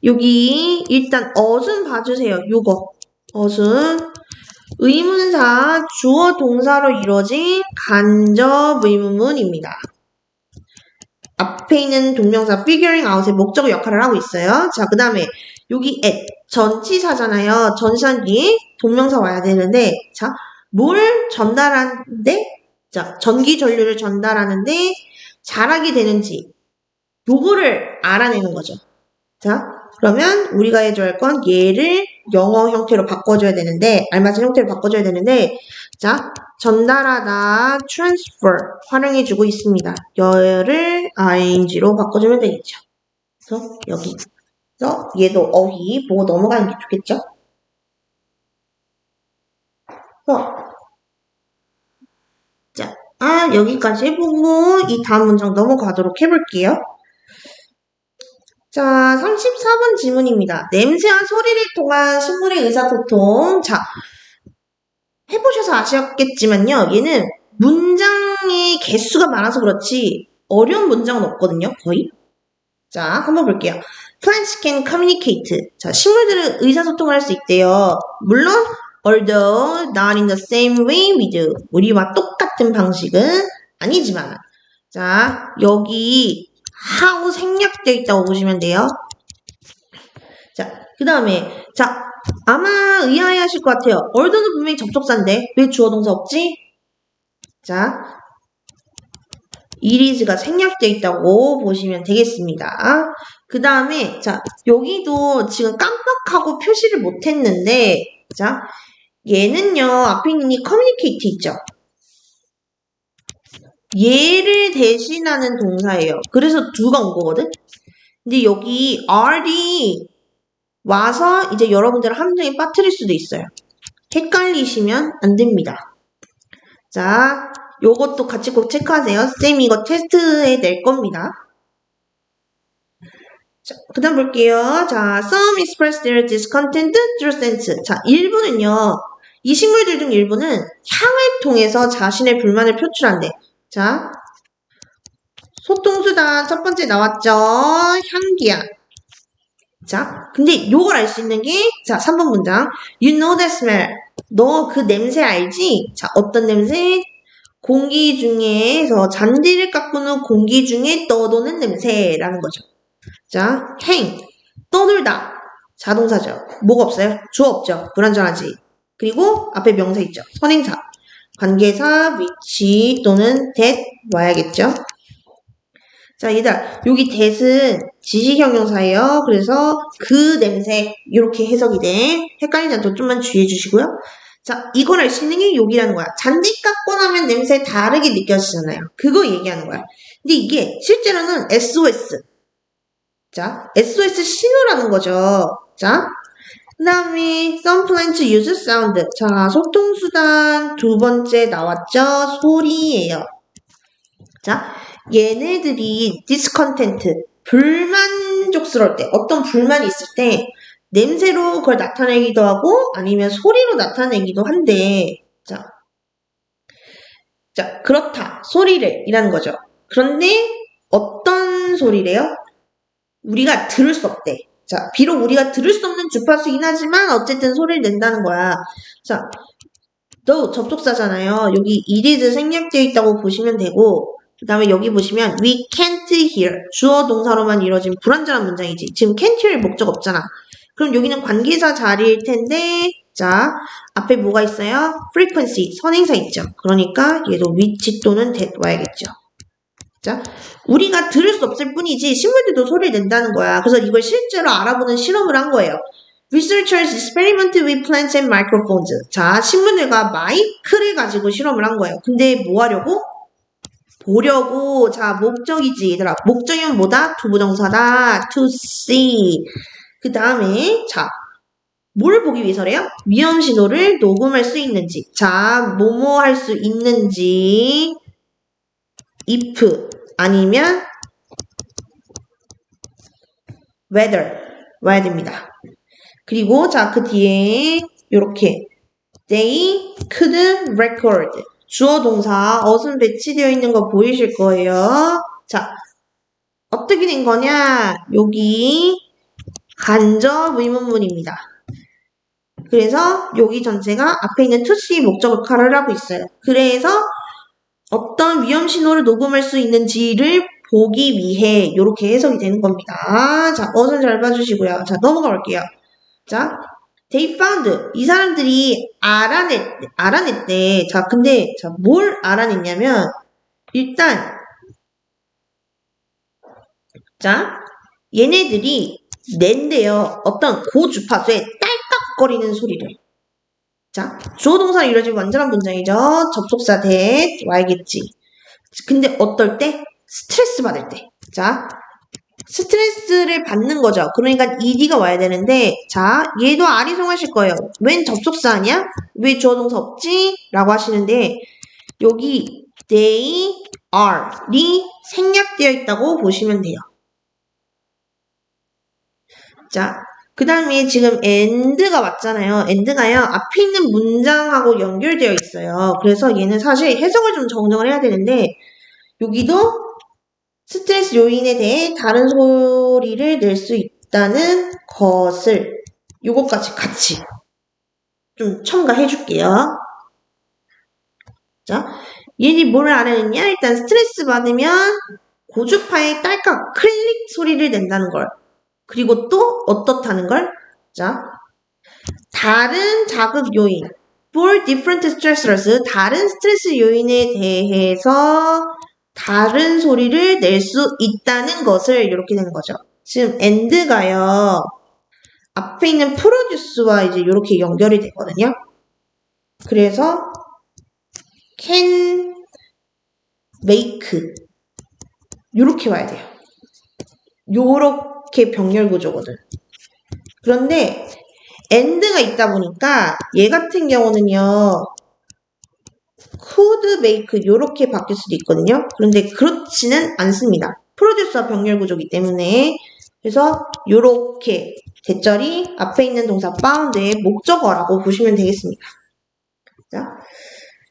여기 일단 어순 봐주세요. 요거 어순 의문사 주어 동사로 이루어진 간접 의문문입니다. 앞에 있는 동명사 figuring out의 목적어 역할을 하고 있어요. 자, 그 다음에 여기 at 전치사잖아요. 전치사 뒤에 동명사 와야 되는데 자, 뭘 전달하는데? 자, 전기 전류를 전달하는데 잘하게 되는지 요거를 알아내는 거죠. 자, 그러면 우리가 해줘야 할 건 얘를 영어 형태로 바꿔줘야 되는데 알맞은 형태로 바꿔줘야 되는데 자, 전달하다 transfer 활용해주고 있습니다. 여를 ing로 바꿔주면 되겠죠. 그래서 여기서 얘도 어휘 보고 넘어가는 게 좋겠죠. 자, 여기까지 해보고 이 다음 문장 넘어가도록 해볼게요. 자, 34번 질문입니다. 냄새와 소리를 통한 식물의 의사소통. 자, 해보셔서 아시겠지만요. 얘는 문장의 개수가 많아서 그렇지 어려운 문장은 없거든요. 거의. 자, 한번 볼게요. Plants can communicate. 자, 식물들은 의사소통을 할 수 있대요. 물론 although not in the same way we do. 우리와 똑같은 방식은 아니지만. 자, 여기 how 생략되어 있다고 보시면 돼요. 자, 그 다음에 자, 아마 의아해하실 것 같아요. 얼더는 분명히 접속사인데 왜 주어 동사 없지? 자, it is가 생략되어 있다고 보시면 되겠습니다. 그 다음에 자, 여기도 지금 깜빡하고 표시를 못했는데 자, 얘는요 앞에 있는 이 communicate 있죠? 얘를 대신하는 동사예요. 그래서 do가 온 거거든? 근데 여기 are이 와서 이제 여러분들을 함정에 빠뜨릴 수도 있어요. 헷갈리시면 안 됩니다. 자, 요것도 같이 꼭 체크하세요. 쌤 이거 테스트에 낼 겁니다. 자, 그 다음 볼게요. 자, some express their discontent through sense. 자, 일부는요. 이 식물들 중 일부는 향을 통해서 자신의 불만을 표출한대. 자, 소통수단 첫 번째 나왔죠. 향기야. 자, 근데 요걸 알 수 있는 게, 자, 3번 문장. You know that smell. 너 그 냄새 알지? 자, 어떤 냄새? 공기 중에서 잔디를 깎은 후 공기 중에 떠도는 냄새라는 거죠. 자, hang. 떠돌다. 자동사죠. 뭐가 없어요? 주어 없죠. 불완전하지. 그리고 앞에 명사 있죠. 선행사. 관계사 which 또는 that 와야겠죠. 자, 얘들아, 여기 that은 지시형용사예요. 그래서 그 냄새 이렇게 해석이 돼. 헷갈리지 않도록 좀만 주의해 주시고요. 자, 이걸 알 수 있는 게 여기라는 거야. 잔디 깎고 나면 냄새 다르게 느껴지잖아요. 그거 얘기하는 거야. 근데 이게 실제로는 SOS. 자, SOS 신호라는 거죠. 자, 그 다음에 some plants use sound. 자, 소통수단 두 번째 나왔죠. 소리예요. 자, 얘네들이 discontent, 불만족스러울 때, 어떤 불만이 있을 때 냄새로 그걸 나타내기도 하고 아니면 소리로 나타내기도 한데, 자, 그렇다. 소리를 이라는 거죠. 그런데 어떤 소리래요? 우리가 들을 수 없대. 자, 비록 우리가 들을 수 없는 주파수이긴 하지만 어쨌든 소리를 낸다는 거야. 자, 또 접속사잖아요. 여기 it is 생략되어 있다고 보시면 되고, 그 다음에 여기 보시면 we can't hear, 주어 동사로만 이루어진 불완전한 문장이지. 지금 can't hear 목적 없잖아. 그럼 여기는 관계사 자리일 텐데, 자, 앞에 뭐가 있어요? frequency, 선행사 있죠. 그러니까 얘도 which 또는 that 와야겠죠. 자, 우리가 들을 수 없을 뿐이지 식물들도 소리를 낸다는 거야. 그래서 이걸 실제로 알아보는 실험을 한 거예요. Researchers experiment with plants and microphones. 자, 식물들과 마이크를 가지고 실험을 한 거예요. 근데 뭐 하려고? 보려고. 자, 목적이지, 얘들아. 목적이면 뭐다? 투부정사다. to see. 그 다음에, 자, 뭘 보기 위해서래요? 위험 신호를 녹음할 수 있는지. 자, 뭐뭐 할 수 있는지. if 아니면 whether 와야 됩니다. 그리고 자, 그 뒤에 요렇게 they could record 주어 동사 어순 배치되어 있는 거 보이실 거예요. 자, 어떻게 된 거냐? 여기 간접 의문문입니다. 그래서 여기 전체가 앞에 있는 to see 목적어를 하고 있어요. 그래서 어떤 위험 신호를 녹음할 수 있는지를 보기 위해 이렇게 해석이 되는 겁니다. 자, 어순 잘 봐주시고요. 자, 넘어가 볼게요. 자, they found. 이 사람들이 알아냈대. 자, 근데, 자, 뭘 알아냈냐면, 일단, 자, 얘네들이 낸대요. 어떤 고주파수의 딸깍거리는 소리를. 자, 주어 동사로 이루어진 완전한 문장이죠. 접속사 that 와야겠지. 근데 어떨 때? 스트레스 받을 때. 자, 스트레스를 받는 거죠. 그러니까 ed가 와야 되는데, 자, 얘도 아리송하실 거예요. 웬 접속사 아니야? 왜 주어 동사 없지? 라고 하시는데, 여기 they are이 생략되어 있다고 보시면 돼요. 자, 그 다음에 지금 and가 왔잖아요. and가요, 앞에 있는 문장하고 연결되어 있어요. 그래서 얘는 사실 해석을 좀 정정을 해야 되는데, 여기도 스트레스 요인에 대해 다른 소리를 낼 수 있다는 것을 요것까지 같이 좀 첨가해 줄게요. 자, 얘는 뭘 알아냈냐? 일단 스트레스 받으면 고주파의 딸깍 클릭 소리를 낸다는 걸. 그리고 또 어떻다는 걸? 자, 다른 자극 요인 for different stressors, 다른 스트레스 요인에 대해서 다른 소리를 낼 수 있다는 것을 이렇게 되는 거죠. 지금 and가요, 앞에 있는 produce와 이제 이렇게 연결이 되거든요. 그래서 can make 이렇게 와야 돼요. 요렇게 병렬 구조거든. 그런데 and가 있다 보니까 얘 같은 경우는요, could make 요렇게 바뀔 수도 있거든요. 그런데 그렇지는 않습니다. 프로듀스와 병렬 구조이기 때문에. 그래서 요렇게 대절이 앞에 있는 동사 found의 목적어라고 보시면 되겠습니다. 자,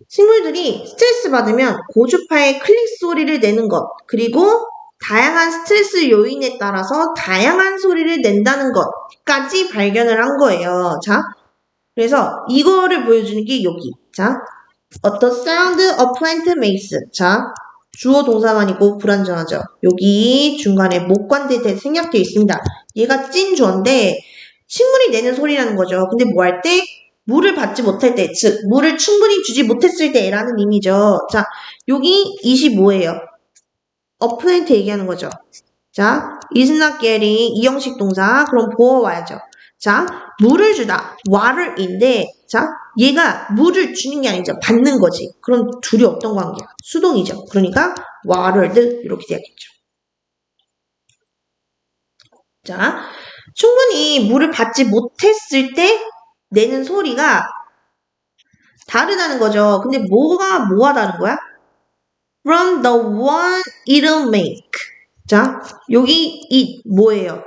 식물들이 스트레스 받으면 고주파의 클릭 소리를 내는 것, 그리고 다양한 스트레스 요인에 따라서 다양한 소리를 낸다는 것까지 발견을 한 거예요. 자, 그래서 이거를 보여주는 게 여기. 자, 어떤 sound a plant makes. 자, 주어 동사만 있고 불완전하죠. 여기 중간에 목관대 대 생략되어 있습니다. 얘가 찐 주어인데 식물이 내는 소리라는 거죠. 근데 뭐 할 때? 물을 받지 못할 때, 즉 물을 충분히 주지 못했을 때라는 의미죠. 자, 여기 25예요. 어플한테 얘기하는 거죠. 자, is not getting 이 형식 동사 그럼 보어 와야죠. 자, 물을 주다 water인데 자, 얘가 물을 주는 게 아니죠. 받는 거지. 그럼 둘이 어떤 관계야? 수동이죠. 그러니까 watered 이렇게 돼야겠죠. 자, 충분히 물을 받지 못했을 때 내는 소리가 다르다는 거죠. 근데 뭐가 다른 거야? From the one it'll make. 자, 여기 이 뭐예요?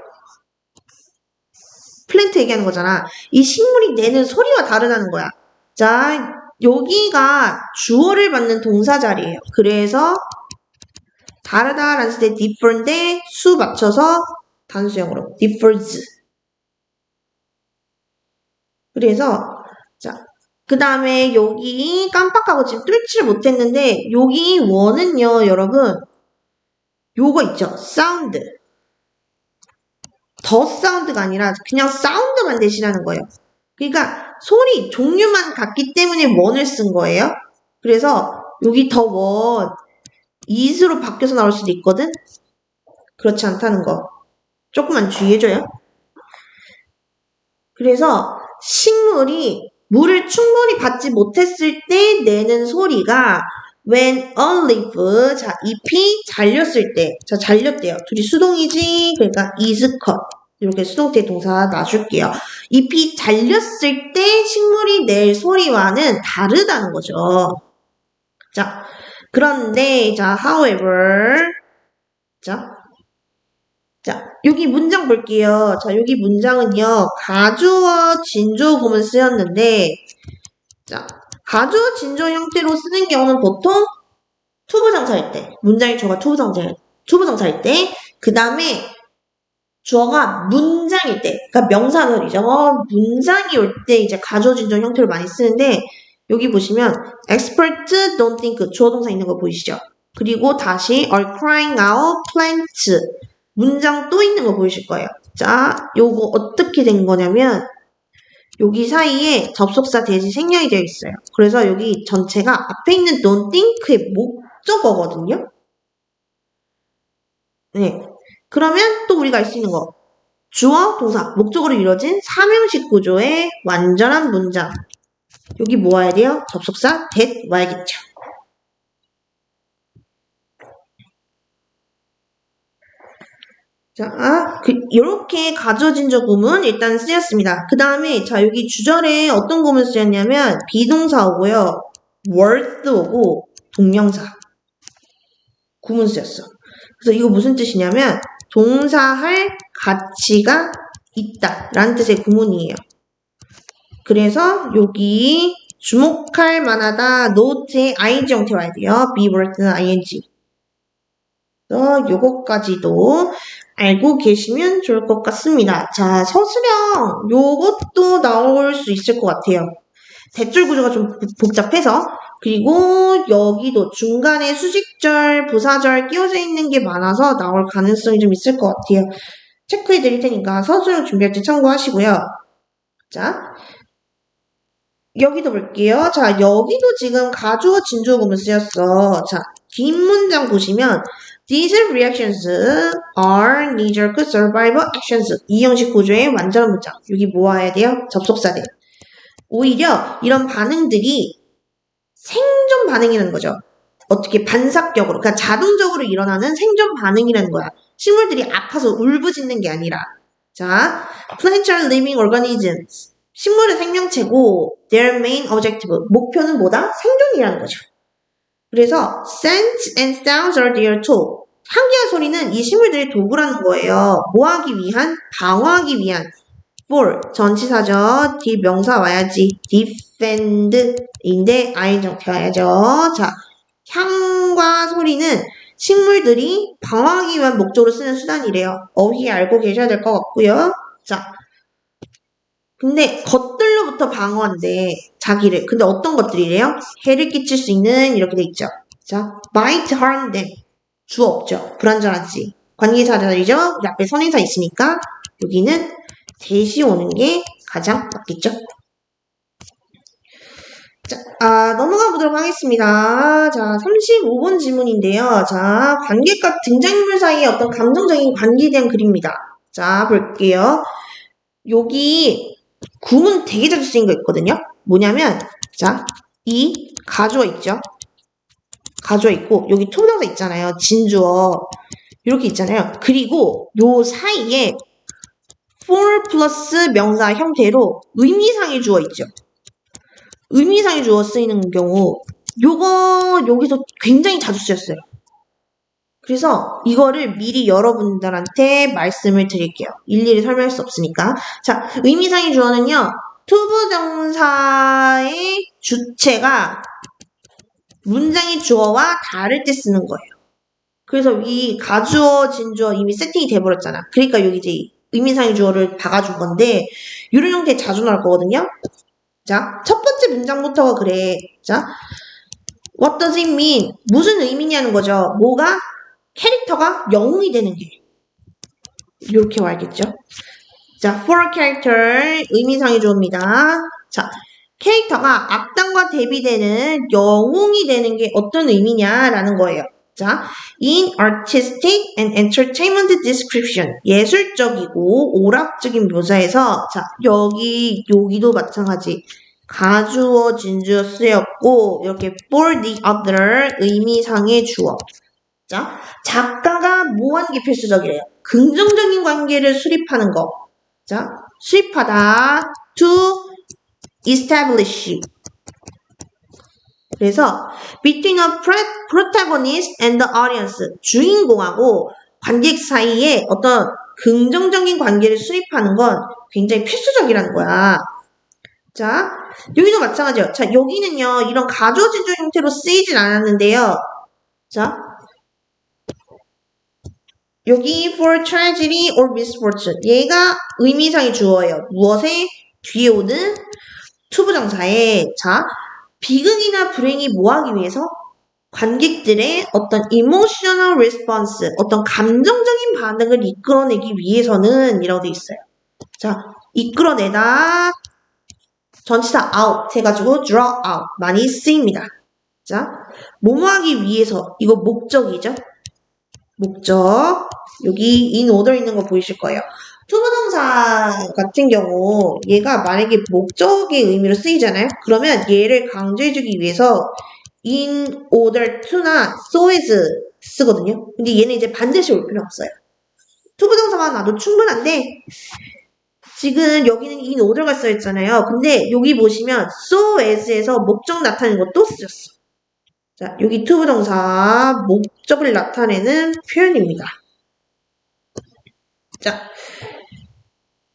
플랜트 얘기하는 거잖아. 이 식물이 내는 소리와 다르다는 거야. 자, 여기가 주어를 받는 동사 자리예요. 그래서 다르다라는 쓸 때 different인데 수 맞춰서 단수형으로 differs. 그래서 자, 그 다음에 여기 깜빡하고 지금 뚫지를 못했는데 여기 원은요, 여러분 요거 있죠. 사운드. 더 사운드가 아니라 그냥 사운드만 대신하는 거예요. 그러니까 소리 종류만 같기 때문에 원을 쓴 거예요. 그래서 여기 더 원, is로 바뀌어서 나올 수도 있거든. 그렇지 않다는 거. 조금만 주의해줘요. 그래서 식물이 물을 충분히 받지 못했을 때 내는 소리가 when a leaf, 자, 잎이 잘렸을 때, 자, 잘렸대요. 둘이 수동이지, 그러니까 is cut. 이렇게 수동태 동사 놔줄게요. 잎이 잘렸을 때 식물이 낼 소리와는 다르다는 거죠. 자, 그런데, 자, however, 자, 여기 문장 볼게요. 자, 여기 문장은요, 가주어 진조구문 쓰였는데, 자, 가주어 진조 형태로 쓰는 경우는 보통 투부정사일 때, 문장의 주어가 투부정사일 때, 그 다음에 주어가 문장일 때, 그러니까 명사절이죠. 문장이 올 때 이제 가주어 진조 형태로 많이 쓰는데, 여기 보시면 expert don't think 주어 동사 있는 거 보이시죠? 그리고 다시 are crying out plants 문장 또 있는 거 보이실 거예요. 자, 요거 어떻게 된 거냐면 여기 사이에 접속사 대신 생략이 되어 있어요. 그래서 여기 전체가 앞에 있는 don't think의 목적어거든요. 네. 그러면 또 우리가 알 수 있는 거. 주어, 동사, 목적어로 이루어진 삼형식 구조의 완전한 문장. 여기 뭐 와야 돼요? 접속사 that 와야겠죠. 자, 요렇게 가주어 진조 구문 일단 쓰였습니다. 그 다음에, 자, 여기 주절에 어떤 구문 쓰였냐면, 비동사 오고요, worth 오고, 동명사. 구문 쓰였어. 그래서 이거 무슨 뜻이냐면, 동사할 가치가 있다. 라는 뜻의 구문이에요. 그래서 여기 주목할 만하다, note의 ing 형태 와야 돼요. be worth는 ing. 요거까지도 알고 계시면 좋을 것 같습니다. 자, 서술형 요것도 나올 수 있을 것 같아요. 대절 구조가 좀 복잡해서 그리고 여기도 중간에 수식절, 부사절 끼워져 있는 게 많아서 나올 가능성이 좀 있을 것 같아요. 체크해 드릴 테니까 서술형 준비할 때 참고하시고요. 자, 여기도 볼게요. 자, 여기도 지금 가주어 진주어 구문 쓰였어. 자, 뒷문장 보시면 These reactions are neither good survival actions. 이 형식 구조의 완전한 문장. 여기 뭐 와야 돼요? 접속사들. 오히려 이런 반응들이 생존 반응이라는 거죠. 어떻게 반사격으로, 그러니까 자동적으로 일어나는 생존 반응이라는 거야. 식물들이 아파서 울부짖는 게 아니라. 자, plants are living organisms. 식물은 생명체고 their main objective, 목표는 뭐다? 생존이라는 거죠. 그래서 scents and sounds are their tool. 향기와 소리는 이 식물들의 도구라는 거예요. 뭐 하기 위한? 방어하기 위한. for 전치사죠. 뒤 명사 와야지. defend인데 ing 형태 와야죠. 자, 향과 소리는 식물들이 방어하기 위한 목적으로 쓰는 수단이래요. 어휘 알고 계셔야 될 것 같고요. 자, 근데 것들로부터 방어한대. 자기를. 근데 어떤 것들이래요? 해를 끼칠 수 있는 이렇게 돼 있죠. 자, might harm them. 주어 없죠. 불완전하지. 관계사 자리죠. 앞에 선행사 있으니까 여기는 대시 오는 게 가장 맞겠죠. 넘어가 보도록 하겠습니다. 자, 35번 질문인데요. 자, 관객과 등장인물 사이의 어떤 감정적인 관계에 대한 글입니다. 자, 볼게요. 여기 구문 되게 자주 쓰인 거 있거든요. 뭐냐면, 자, 이 가주어 있죠? 가주어 있고, 여기 투부정사 있잖아요. 진주어. 이렇게 있잖아요. 그리고 요 사이에 for 플러스 명사 형태로 의미상의 주어 있죠. 의미상의 주어 쓰이는 경우 요거 여기서 굉장히 자주 쓰였어요. 그래서 이거를 미리 여러분들한테 말씀을 드릴게요. 일일이 설명할 수 없으니까. 자, 의미상의 주어는요. 투부정사의 주체가 문장의 주어와 다를 때 쓰는 거예요. 그래서 이 가주어, 진주어 이미 세팅이 돼버렸잖아. 그러니까 여기 이제 의미상의 주어를 박아준 건데 이런 형태 자주 나올 거거든요. 자, 첫 번째 문장부터가 그래. 자, what does it mean? 무슨 의미냐는 거죠. 뭐가? 캐릭터가 영웅이 되는 게. 이렇게 와야겠죠. 자, for character 의미상의 주어입니다. 자, 캐릭터가 악당과 대비되는 영웅이 되는 게 어떤 의미냐라는 거예요. 자, in artistic and entertainment description 예술적이고 오락적인 묘사에서 자, 여기도 마찬가지 가주어, 진주어 쓰였고 이렇게 for the other 의미상의 주어. 자, 작가가 뭐 하는 게 필수적이래요? 긍정적인 관계를 수립하는 거. 자, 수립하다 to establish. 그래서 between a protagonist and the audience 주인공하고 관객 사이에 어떤 긍정적인 관계를 수립하는 건 굉장히 필수적이라는 거야. 자, 여기도 마찬가지예요. 자, 여기는요 이런 가주어 진주 형태로 쓰이진 않았는데요. 자, 여기 for tragedy or misfortune 얘가 의미상의 주어예요. 무엇에? 뒤에 오는 투부정사에 자 비극이나 불행이 뭐하기 위해서? 관객들의 어떤 emotional response, 어떤 감정적인 반응을 이끌어내기 위해서는 이라고 되어 있어요. 자, 이끌어내다 전치사 out 해가지고 draw out 많이 쓰입니다. 자, 뭐뭐하기 위해서 이거 목적이죠. 목적 여기 in order 있는 거 보이실 거예요. 투부정사 같은 경우 얘가 만약에 목적의 의미로 쓰이잖아요. 그러면 얘를 강조해주기 위해서 in order to나 so as 쓰거든요. 근데 얘는 이제 반드시 올 필요 없어요. 투부정사만 놔도 충분한데 지금 여기는 in order가 써있잖아요. 근데 여기 보시면 so as에서 목적 나타내는 것도 쓰였어. 자, 여기 투부정사 목적을 나타내는 표현입니다. 자,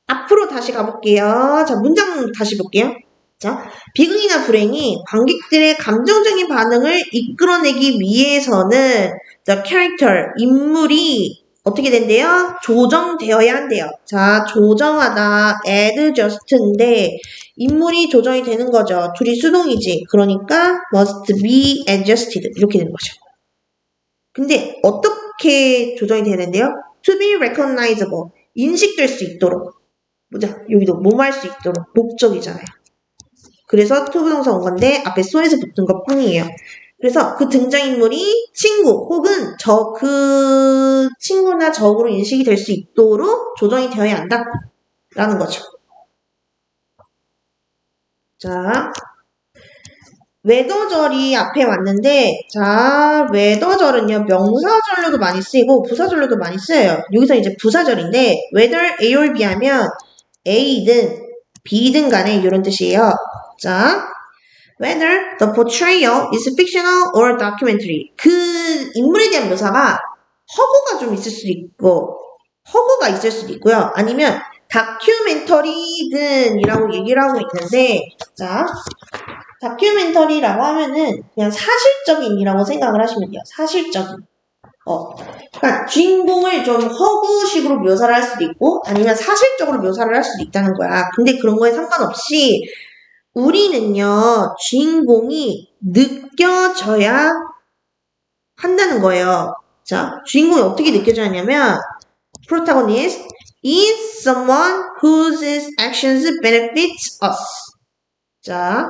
앞으로 다시 가볼게요. 자, 문장 다시 볼게요. 자, 비극이나 불행이 관객들의 감정적인 반응을 이끌어내기 위해서는 the character, 인물이 어떻게 된대요? 조정되어야 한대요. 자, 조정하다, adjust인데 인물이 조정이 되는 거죠. 둘이 수동이지. 그러니까 must be adjusted 이렇게 되는 거죠. 근데 어떻게 조정이 되는데요? to be recognizable, 인식될 수 있도록. 보자, 여기도 뭐뭐 할 수 있도록 목적이잖아요. 그래서 투부정사 온 건데 앞에 so에서 붙은 것 뿐이에요. 그래서 그 등장인물이 친구 혹은 그 친구나 적으로 인식이 될 수 있도록 조정이 되어야 한다 라는 거죠. 자, 웨더절이 앞에 왔는데 자, 웨더절은요 명사절로도 많이 쓰이고 부사절로도 많이 쓰여요. 여기서 이제 부사절인데 whether A or B 하면 A든 B든 간에 이런 뜻이에요. 자, whether the portrayal is fictional or documentary. 그 인물에 대한 묘사가 허구가 좀 있을 수도 있고, 허구가 있을 수도 있고요. 아니면 다큐멘터리든 이라고 얘기를 하고 있는데, 자, 다큐멘터리라고 하면은 그냥 사실적인이라고 생각을 하시면 돼요. 사실적인. 그러니까 주인공을 좀 허구식으로 묘사를 할 수도 있고, 아니면 사실적으로 묘사를 할 수도 있다는 거야. 근데 그런 거에 상관없이, 우리는요, 주인공이 느껴져야 한다는 거예요. 자, 주인공이 어떻게 느껴져야 하냐면, protagonist is someone whose actions benefits us. 자,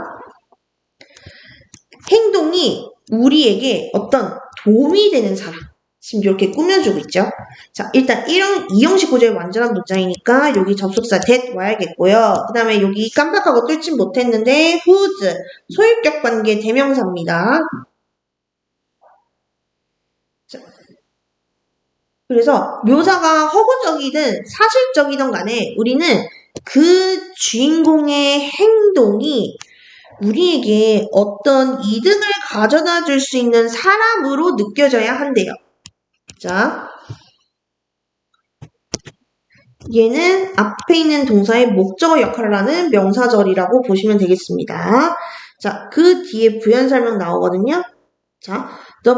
행동이 우리에게 어떤 도움이 되는 사람. 지금 이렇게 꾸며주고 있죠. 자, 일단 이 형식 구조의 완전한 문장이니까 여기 접속사 that 와야겠고요. 그 다음에 여기 깜빡하고 뚫진 못했는데 whose, 소유격 관계 대명사입니다. 자, 그래서 묘사가 허구적이든 사실적이든 간에 우리는 그 주인공의 행동이 우리에게 어떤 이득을 가져다 줄 수 있는 사람으로 느껴져야 한대요. 자, 얘는 앞에 있는 동사의 목적어 역할을 하는 명사절이라고 보시면 되겠습니다. 자, 그 뒤에 부연 설명 나오거든요. 자, the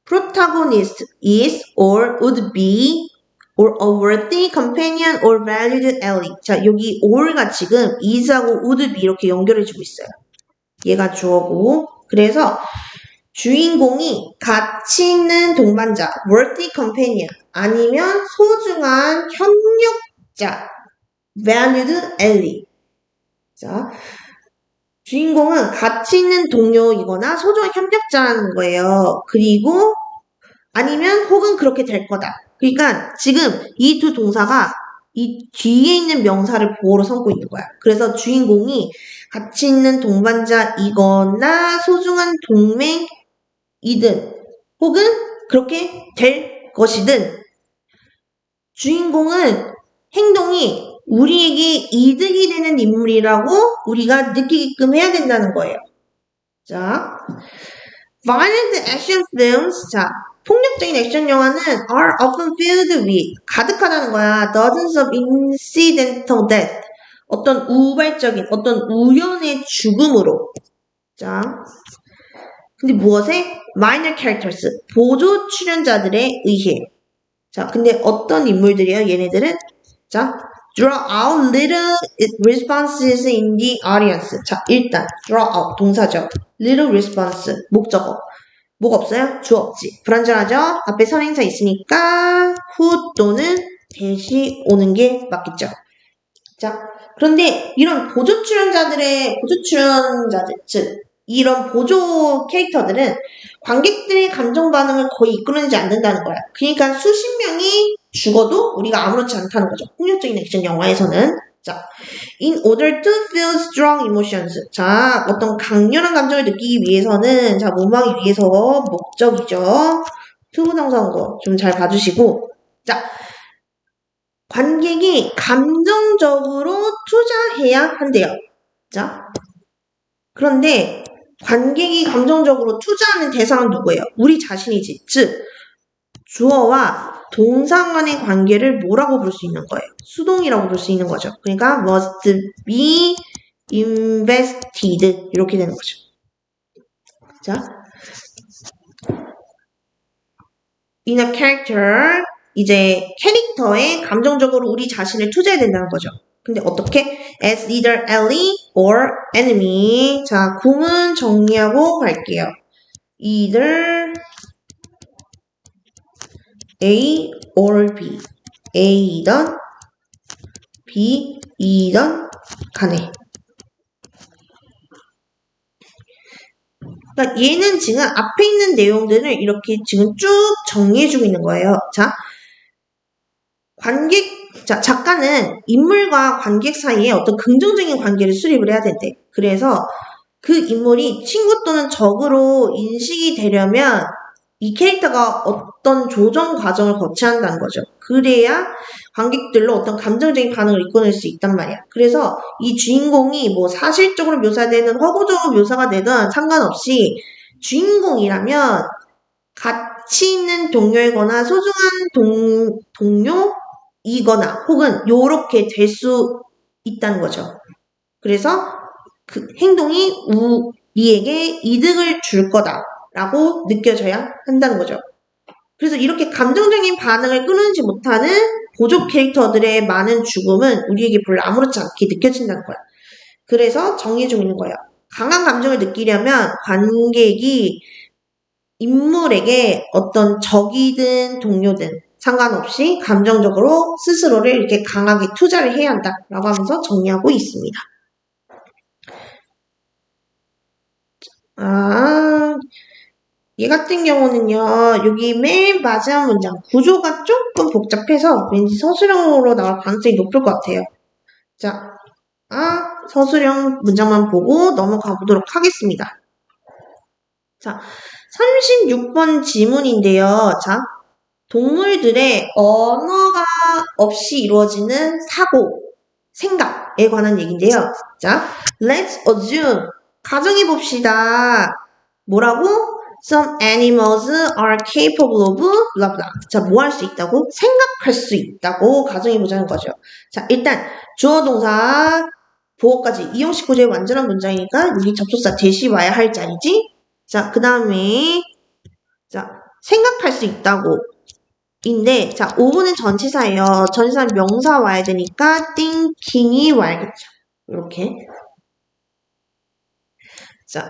protagonist is or would be or a worthy companion or valued ally. 자, 여기 or가 지금 is하고 would be 이렇게 연결해주고 있어요. 얘가 주어고. 그래서 주인공이 가치 있는 동반자, worthy companion, 아니면 소중한 협력자, valued ally. 자, 주인공은 가치 있는 동료이거나 소중한 협력자라는 거예요. 그리고 아니면 혹은 그렇게 될 거다. 그러니까 지금 이 두 동사가 이 뒤에 있는 명사를 보호로 삼고 있는 거야. 그래서 주인공이 가치 있는 동반자이거나 소중한 동맹이든 혹은 그렇게 될 것이든 주인공은 행동이 우리에게 이득이 되는 인물이라고 우리가 느끼게끔 해야 된다는 거예요. 자, violent action films. 자, 폭력적인 액션 영화는 are often filled with 가득하다는 거야. dozens of incidental death. 어떤 우발적인, 어떤 우연의 죽음으로. 자, 근데 무엇에? minor characters. 보조 출연자들에 의해. 자, 근데 어떤 인물들이에요? 얘네들은 자, draw out little responses in the audience. 자, 일단 draw out 동사죠. little response 목적어. 뭐가 없어요? 주어 없지. 불완전하죠? 앞에 선행사 있으니까 who 또는 대시 오는 게 맞겠죠. 자, 그런데 이런 보조 출연자들, 즉 이런 보조 캐릭터들은 관객들의 감정 반응을 거의 이끌어내지 않는다는 거야. 그러니까 수십 명이 죽어도 우리가 아무렇지 않다는 거죠. 폭력적인 액션 영화에서는. 자, in order to feel strong emotions. 자, 어떤 강렬한 감정을 느끼기 위해서는, 자, 뭐하기 위해서 목적이죠. 투부정사인 거 좀 잘 봐주시고. 자, 관객이 감정적으로 투자해야 한대요. 자, 그런데 관객이 감정적으로 투자하는 대상은 누구예요? 우리 자신이지. 즉, 주어와 동사 간의 관계를 뭐라고 볼 수 있는 거예요? 수동이라고 볼 수 있는 거죠. 그러니까 must be invested 이렇게 되는 거죠. 자, in a character 이제 캐릭터에 감정적으로 우리 자신을 투자해야 된다는 거죠. 근데 어떻게? As either ally or enemy. 자, 구문 정리하고 갈게요. Either A or B. A이든 B이든 간에. 그러니까 얘는 지금 앞에 있는 내용들을 이렇게 지금 쭉 정리해주고 있는 거예요. 자, 작가는 인물과 관객 사이에 어떤 긍정적인 관계를 수립을 해야 된대. 그래서 그 인물이 친구 또는 적으로 인식이 되려면 이 캐릭터가 어떤 조정 과정을 거쳐야 한다는 거죠. 그래야 관객들로 어떤 감정적인 반응을 이끌어낼 수 있단 말이야. 그래서 이 주인공이 뭐 사실적으로 묘사되는 허구적으로 묘사가 되든 상관없이 주인공이라면 가치 있는 동료이거나 소중한 동료이거나 혹은 요렇게 될 수 있다는 거죠. 그래서 그 행동이 우리에게 이득을 줄 거다라고 느껴져야 한다는 거죠. 그래서 이렇게 감정적인 반응을 끊지 못하는 보조 캐릭터들의 많은 죽음은 우리에게 별로 아무렇지 않게 느껴진다는 거야. 그래서 정리해주고 있는 거예요. 강한 감정을 느끼려면 관객이 인물에게 어떤 적이든 동료든 상관없이 감정적으로 스스로를 이렇게 강하게 투자를 해야 한다라고 하면서 정리하고 있습니다. 얘 같은 경우는요, 여기 맨 마지막 문장, 구조가 조금 복잡해서 왠지 서술형으로 나올 가능성이 높을 것 같아요. 자, 서술형 문장만 보고 넘어가 보도록 하겠습니다. 자, 36번 지문인데요. 자, 동물들의 언어가 없이 이루어지는 사고, 생각에 관한 얘기인데요. 자, let's assume. 가정해봅시다. 뭐라고? Some animals are capable of blah blah. 자, 뭐 할 수 있다고? 생각할 수 있다고 가정해보자는 거죠. 자, 일단 주어 동사 보어까지 이형식 구조의 완전한 문장이니까 여기 접속사 대시 와야 할 자리지. 자, 그 다음에 자, 생각할 수 있다고 인데, 자, 5분은 전치사예요. 전치사는 명사 와야 되니까 thinking이 와야겠죠. 이렇게. 자,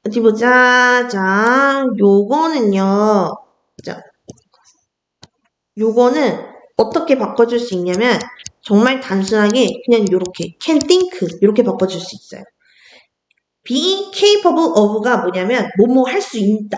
어디 보자. 자, 요거는요. 자, 요거는 어떻게 바꿔줄 수 있냐면 정말 단순하게 그냥 요렇게 can think 이렇게 바꿔줄 수 있어요. be capable of가 뭐냐면 뭐뭐 할 수 있다.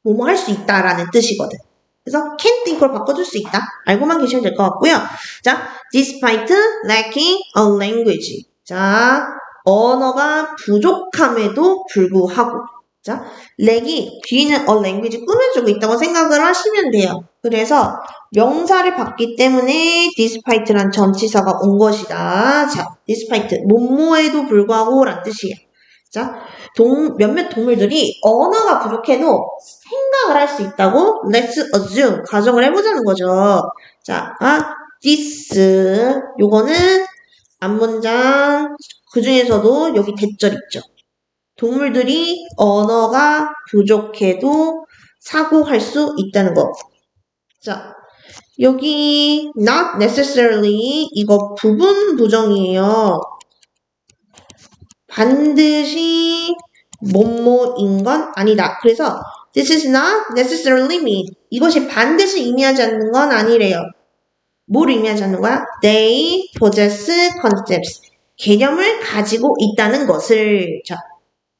뭐뭐 할 수 있다라는 뜻이거든. 그래서 can think로 바꿔줄 수 있다. 알고만 계시면 될 것 같고요. 자, despite lacking a language. 자, 언어가 부족함에도 불구하고. 자, 렉이 뒤에는 a language 꾸며주고 있다고 생각을 하시면 돼요. 그래서 명사를 받기 때문에 despite란 전치사가 온 것이다. 자, despite 뭐뭐에도 불구하고 란 뜻이에요. 자, 몇몇 동물들이 언어가 부족해도 생각을 할 수 있다고 let's assume 가정을 해보자는 거죠. 자, this 요거는 앞문장 그 중에서도 여기 대절 있죠. 동물들이 언어가 부족해도 사고할 수 있다는 거. 자, 여기 not necessarily 이거 부분 부정이에요. 반드시 뭐뭐인 건 아니다. 그래서 this is not necessarily mean. 이것이 반드시 의미하지 않는 건 아니래요. 뭘 의미하지 않는 거야? They possess concepts. 개념을 가지고 있다는 것을. 자,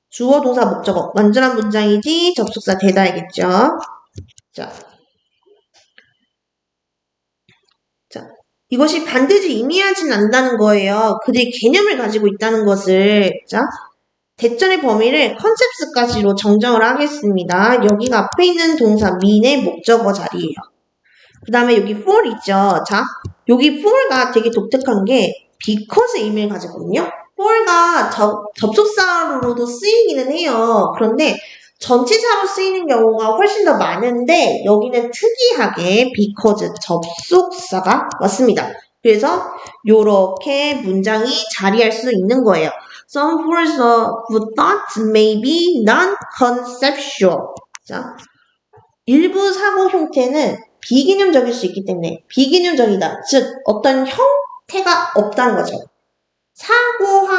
주어, 동사, 목적어. 완전한 문장이지 접속사 대다야겠죠. 자, 이것이 반드시 의미하진 않는다는 거예요. 그들이 개념을 가지고 있다는 것을. 자, 대전의 범위를 컨셉스까지로 정정을 하겠습니다. 여기가 앞에 있는 동사 mean의 목적어 자리예요. 그 다음에 여기 for 있죠. 자, 여기 for가 되게 독특한 게 because의 의미를 가지거든요. for가 접속사로도 쓰이기는 해요. 그런데 전치사로 쓰이는 경우가 훨씬 더 많은데 여기는 특이하게 because 접속사가 왔습니다. 그래서 이렇게 문장이 자리할 수 있는 거예요. Some forms of thought may be non-conceptual. 자, 일부 사고 형태는 비개념적일 수 있기 때문에 비개념적이다. 즉 어떤 형태가 없다는 거죠. 사고를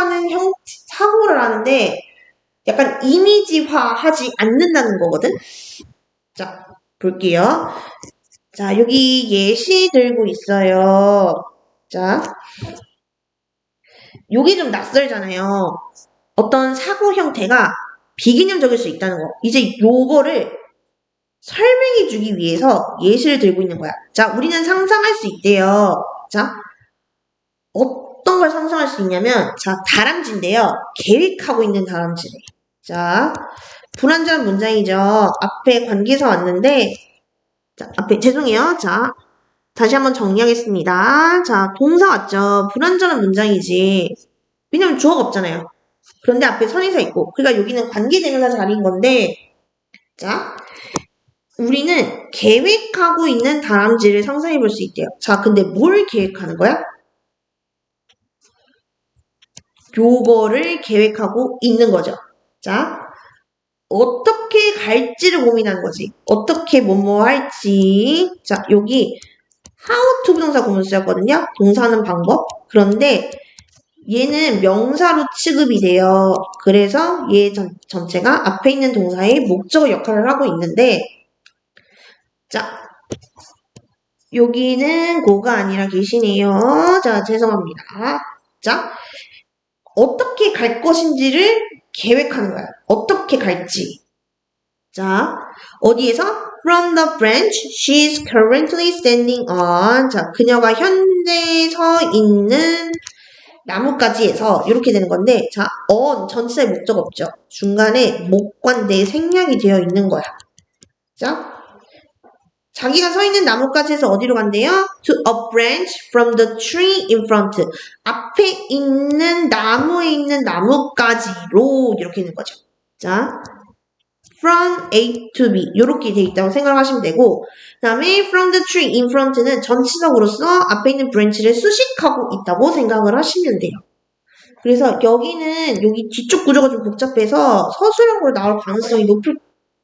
하는데 약간 이미지화하지 않는다는 거거든. 자, 볼게요. 자, 여기 예시 들고 있어요. 자, 요게 좀 낯설잖아요. 어떤 사고 형태가 비개념적일 수 있다는 거. 이제 요거를 설명해 주기 위해서 예시를 들고 있는 거야. 자, 우리는 상상할 수 있대요. 자, 어떤 걸 상상할 수 있냐면, 자, 다람쥐인데요. 계획하고 있는 다람쥐래. 자, 불완전한 문장이죠. 앞에 관계사 왔는데, 자, 죄송해요. 자, 다시 한번 정리하겠습니다. 자, 동사 왔죠. 불완전한 문장이지. 왜냐면 주어가 없잖아요. 그런데 앞에 선의사 있고, 그러니까 여기는 관계대명사 자리인 건데, 자, 우리는 계획하고 있는 다람쥐를 상상해 볼 수 있대요. 자, 근데 뭘 계획하는 거야? 요거를 계획하고 있는 거죠. 자, 어떻게 갈지를 고민하는 거지. 어떻게 뭐뭐 할지. 자, 여기 how to 부동사 구문 쓰였거든요. 동사는 방법. 그런데 얘는 명사로 취급이 돼요. 그래서 얘 전체가 앞에 있는 동사의 목적어 역할을 하고 있는데, 자, 여기는 고가 아니라 계시네요. 자, 죄송합니다. 자, 어떻게 갈 것인지를 계획하는 거야. 어떻게 갈지. 자, 어디에서? From the branch she's currently standing on. 자, 그녀가 현재 서 있는 나뭇가지에서 이렇게 되는 건데, 자, on 전치사의 목적 없죠. 중간에 목관대 생략이 되어 있는 거야. 자, 자기가 서 있는 나뭇가지에서 어디로 간대요? To a branch from the tree in front. 앞에 있는 나무에 있는 나뭇가지로 이렇게 있는 거죠. 자, from A to B 이렇게 돼 있다고 생각하시면 되고, 그 다음에 from the tree in front는 전치적으로서 앞에 있는 branch를 수식하고 있다고 생각을 하시면 돼요. 그래서 여기는 여기 뒤쪽 구조가 좀 복잡해서 서술형으로 나올 가능성이 높을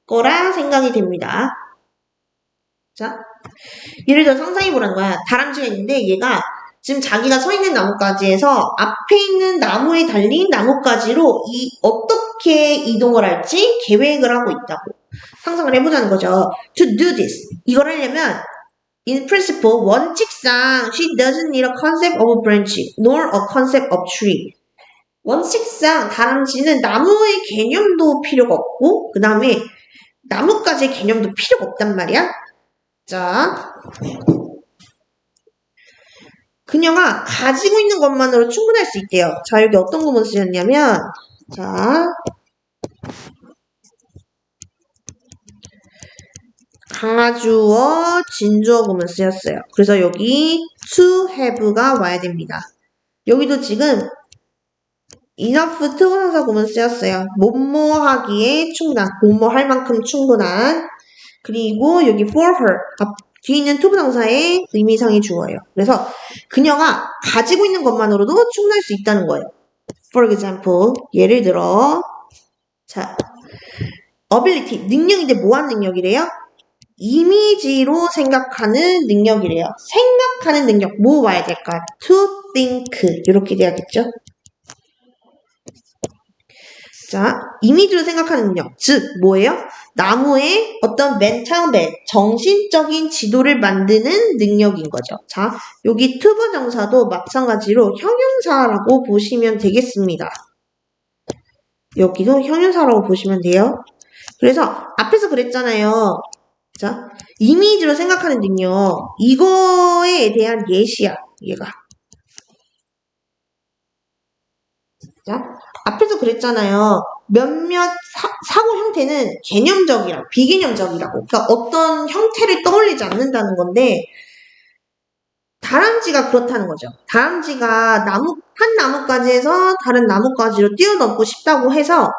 거라 생각이 됩니다. 자, 예를 들어 상상해보라는 거야. 다람쥐가 있는데 얘가 지금 자기가 서 있는 나뭇가지에서 앞에 있는 나무에 달린 나뭇가지로 어떻게 이동을 할지 계획을 하고 있다고 상상을 해보자는 거죠. To do this. 이걸 하려면 in principle, 원칙상 she doesn't need a concept of a branch nor a concept of tree. 원칙상 다람쥐는 나무의 개념도 필요가 없고 그 다음에 나뭇가지의 개념도 필요가 없단 말이야. 자, 그녀가 가지고 있는 것만으로 충분할 수 있대요. 자, 여기 어떤 구문 쓰였냐면, 자, 강화주어, 진주어 구문 쓰였어요. 그래서 여기 to have가 와야 됩니다. 여기도 지금 enough 특원사 구문 쓰였어요. 뭐뭐 하기에 충분한, 뭐뭐 할 만큼 충분한. 그리고 여기 for her, 뒤에 있는 투부정사의 의미상의 주어예요. 그래서 그녀가 가지고 있는 것만으로도 충분할 수 있다는 거예요. For example, 예를 들어, 자, ability, 능력인데 뭐하는 능력이래요? 이미지로 생각하는 능력이래요. 생각하는 능력, 뭐 와야 될까? To think, 이렇게 돼야겠죠? 자, 이미지로 생각하는 능력, 즉 뭐예요? 나무의 어떤 멘탈 맵, 정신적인 지도를 만드는 능력인 거죠. 자, 여기 투부 정사도 마찬가지로 형용사라고 보시면 되겠습니다. 여기도 형용사라고 보시면 돼요. 그래서 앞에서 그랬잖아요. 자, 이미지로 생각하는 능력, 이거에 대한 예시야, 얘가. 자, 앞에서 그랬잖아요. 몇몇 사고 형태는 개념적이라고, 비개념적이라고. 그러니까 어떤 형태를 떠올리지 않는다는 건데, 다람쥐가 그렇다는 거죠. 다람쥐가 한 나뭇가지에서 다른 나뭇가지로 뛰어넘고 싶다고 해서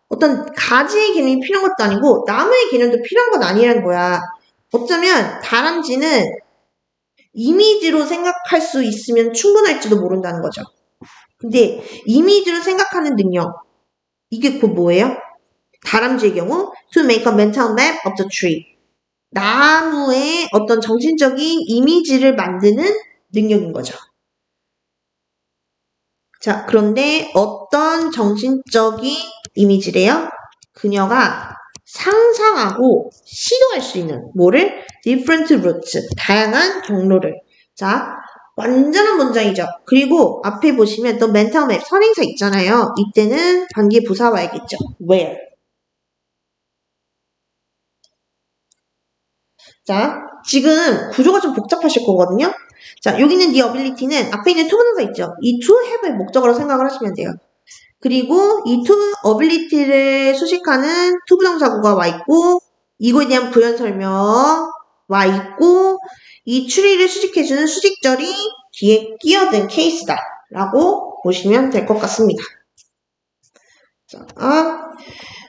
어떤 가지의 개념이 필요한 것도 아니고, 나무의 개념도 필요한 건 아니라는 거야. 어쩌면 다람쥐는 이미지로 생각할 수 있으면 충분할지도 모른다는 거죠. 근데 이미지로 생각하는 능력, 이게 곧 뭐예요? 다람쥐의 경우 to make a mental map of the tree. 나무의 어떤 정신적인 이미지를 만드는 능력인 거죠. 자, 그런데 어떤 정신적인 이미지래요? 그녀가 상상하고 시도할 수 있는 뭐를? different routes, 다양한 경로를. 자, 완전한 문장이죠. 그리고 앞에 보시면 또 mental map, 선행사 있잖아요. 이때는 관계 부사 와야겠죠. where. 자, 지금 구조가 좀 복잡하실 거거든요. 자, 여기 있는 the ability는 앞에 있는 투부정사 있죠. 이 to have의 목적으로 생각을 하시면 돼요. 그리고 이 to ability를 수식하는 투부정사구가 와 있고, 이거에 대한 부연 설명 와 있고, 이 추리를 수식해주는 수식절이 뒤에 끼어든 케이스다 라고 보시면 될 것 같습니다. 자,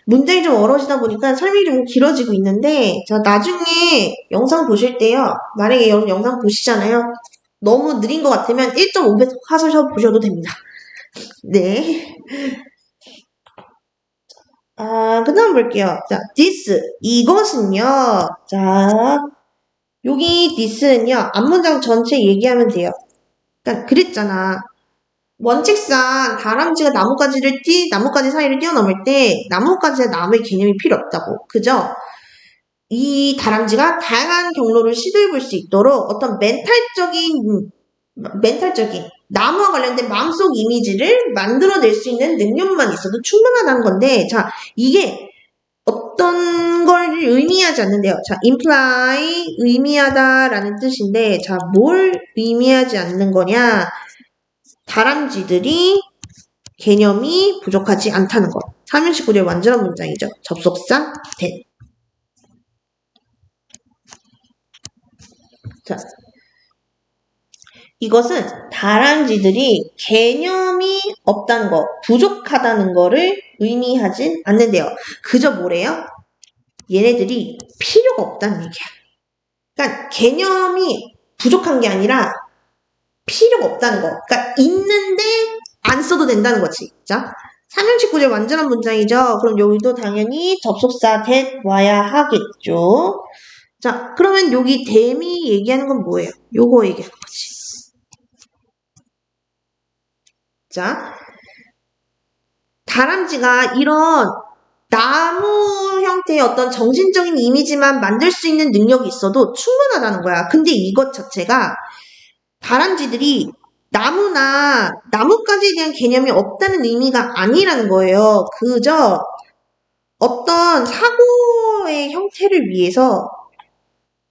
문장이 좀 어려워지다 보니까 설명이 좀 길어지고 있는데, 자, 나중에 영상 보실 때요, 만약에 여러분 영상 보시잖아요. 너무 느린 것 같으면 1.5배 하셔서 보셔도 됩니다. 네. 그 다음 볼게요. 자, this. 이것은요, 자, 여기 this는요, 앞문장 전체 얘기하면 돼요. 그러니까 그랬잖아. 원칙상 다람쥐가 나뭇가지 사이를 뛰어넘을 때 나뭇가지와 나무의 개념이 필요 없다고. 그죠? 이 다람쥐가 다양한 경로를 시도해 볼 수 있도록 어떤 멘탈적인 멘탈적인 나무와 관련된 마음속 이미지를 만들어낼 수 있는 능력만 있어도 충분하다는 건데, 자, 이게 어떤 걸 의미하지 않는데요. 자, imply 의미하다라는 뜻인데, 자, 뭘 의미하지 않는 거냐? 다람쥐들이 개념이 부족하지 않다는 것. 3인식 구조의 완전한 문장이죠. 접속사 that. 자, 이것은 다람쥐들이 개념이 없다는 거, 부족하다는 거를 의미하진 않는데요. 그저 뭐래요? 얘네들이 필요가 없다는 얘기야. 그러니까 개념이 부족한 게 아니라 필요가 없다는 거. 그러니까 있는데 안 써도 된다는 거지. 자, 3인식 구조의 완전한 문장이죠. 그럼 여기도 당연히 접속사 that 와야 하겠죠. 자, 그러면 여기 댐이 얘기하는 건 뭐예요? 요거 얘기하는 거지. 자, 다람쥐가 이런 나무 형태의 어떤 정신적인 이미지만 만들 수 있는 능력이 있어도 충분하다는 거야. 근데 이것 자체가 다람쥐들이 나무까지에 대한 개념이 없다는 의미가 아니라는 거예요. 그저 어떤 사고의 형태를 위해서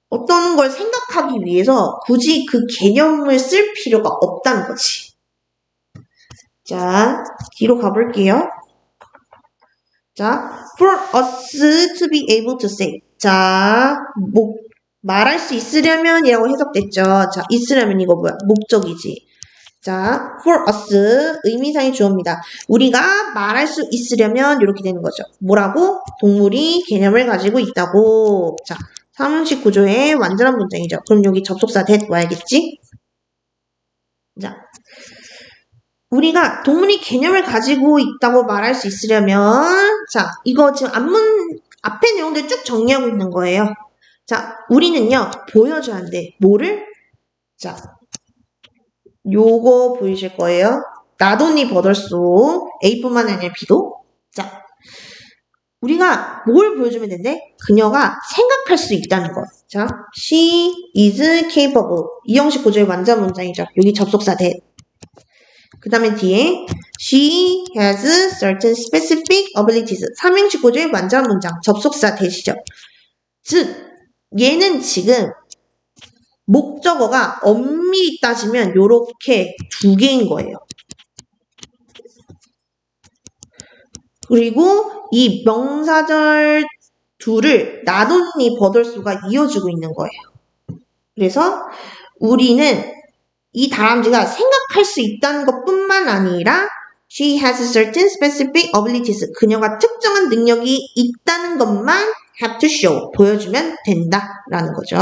어떤 걸 생각하기 위해서 굳이 그 개념을 쓸 필요가 없다는 거지. 자, 뒤로 가볼게요. 자, for us to be able to say. 자, 말할 수 있으려면 이라고 해석됐죠. 자, 있으려면 이거 뭐야? 목적이지. 자, for us 의미상의 주어입니다. 우리가 말할 수 있으려면 이렇게 되는 거죠. 뭐라고? 동물이 개념을 가지고 있다고. 자, 3인식 구조의 완전한 문장이죠. 그럼 여기 접속사 that 와야겠지? 자, 우리가 동물이 개념을 가지고 있다고 말할 수 있으려면, 자, 이거 지금 앞에 내용들 쭉 정리하고 있는 거예요. 자, 우리는요, 보여줘야 돼. 뭐를? 자, 요거 보이실 거예요. not only but also A뿐만 아니라 B도. 자, 우리가 뭘 보여주면 된대? 그녀가 생각할 수 있다는 거. 자, she is capable. 이 형식 구조의 완전 문장이죠. 여기 접속사 that. 그 다음에 뒤에 she has certain specific abilities. 3형식 구조의 완전 문장. 접속사 that이죠. 즉, 얘는 지금 목적어가 엄밀히 따지면 요렇게 두 개인 거예요. 그리고 이 명사절 둘을 not only but also가 이어주고 있는 거예요. 그래서 우리는 이 다람쥐가 생각할 수 있다는 것뿐만 아니라 she has certain specific abilities. 그녀가 특정한 능력이 있다는 것만 have to show. 보여주면 된다라는 거죠.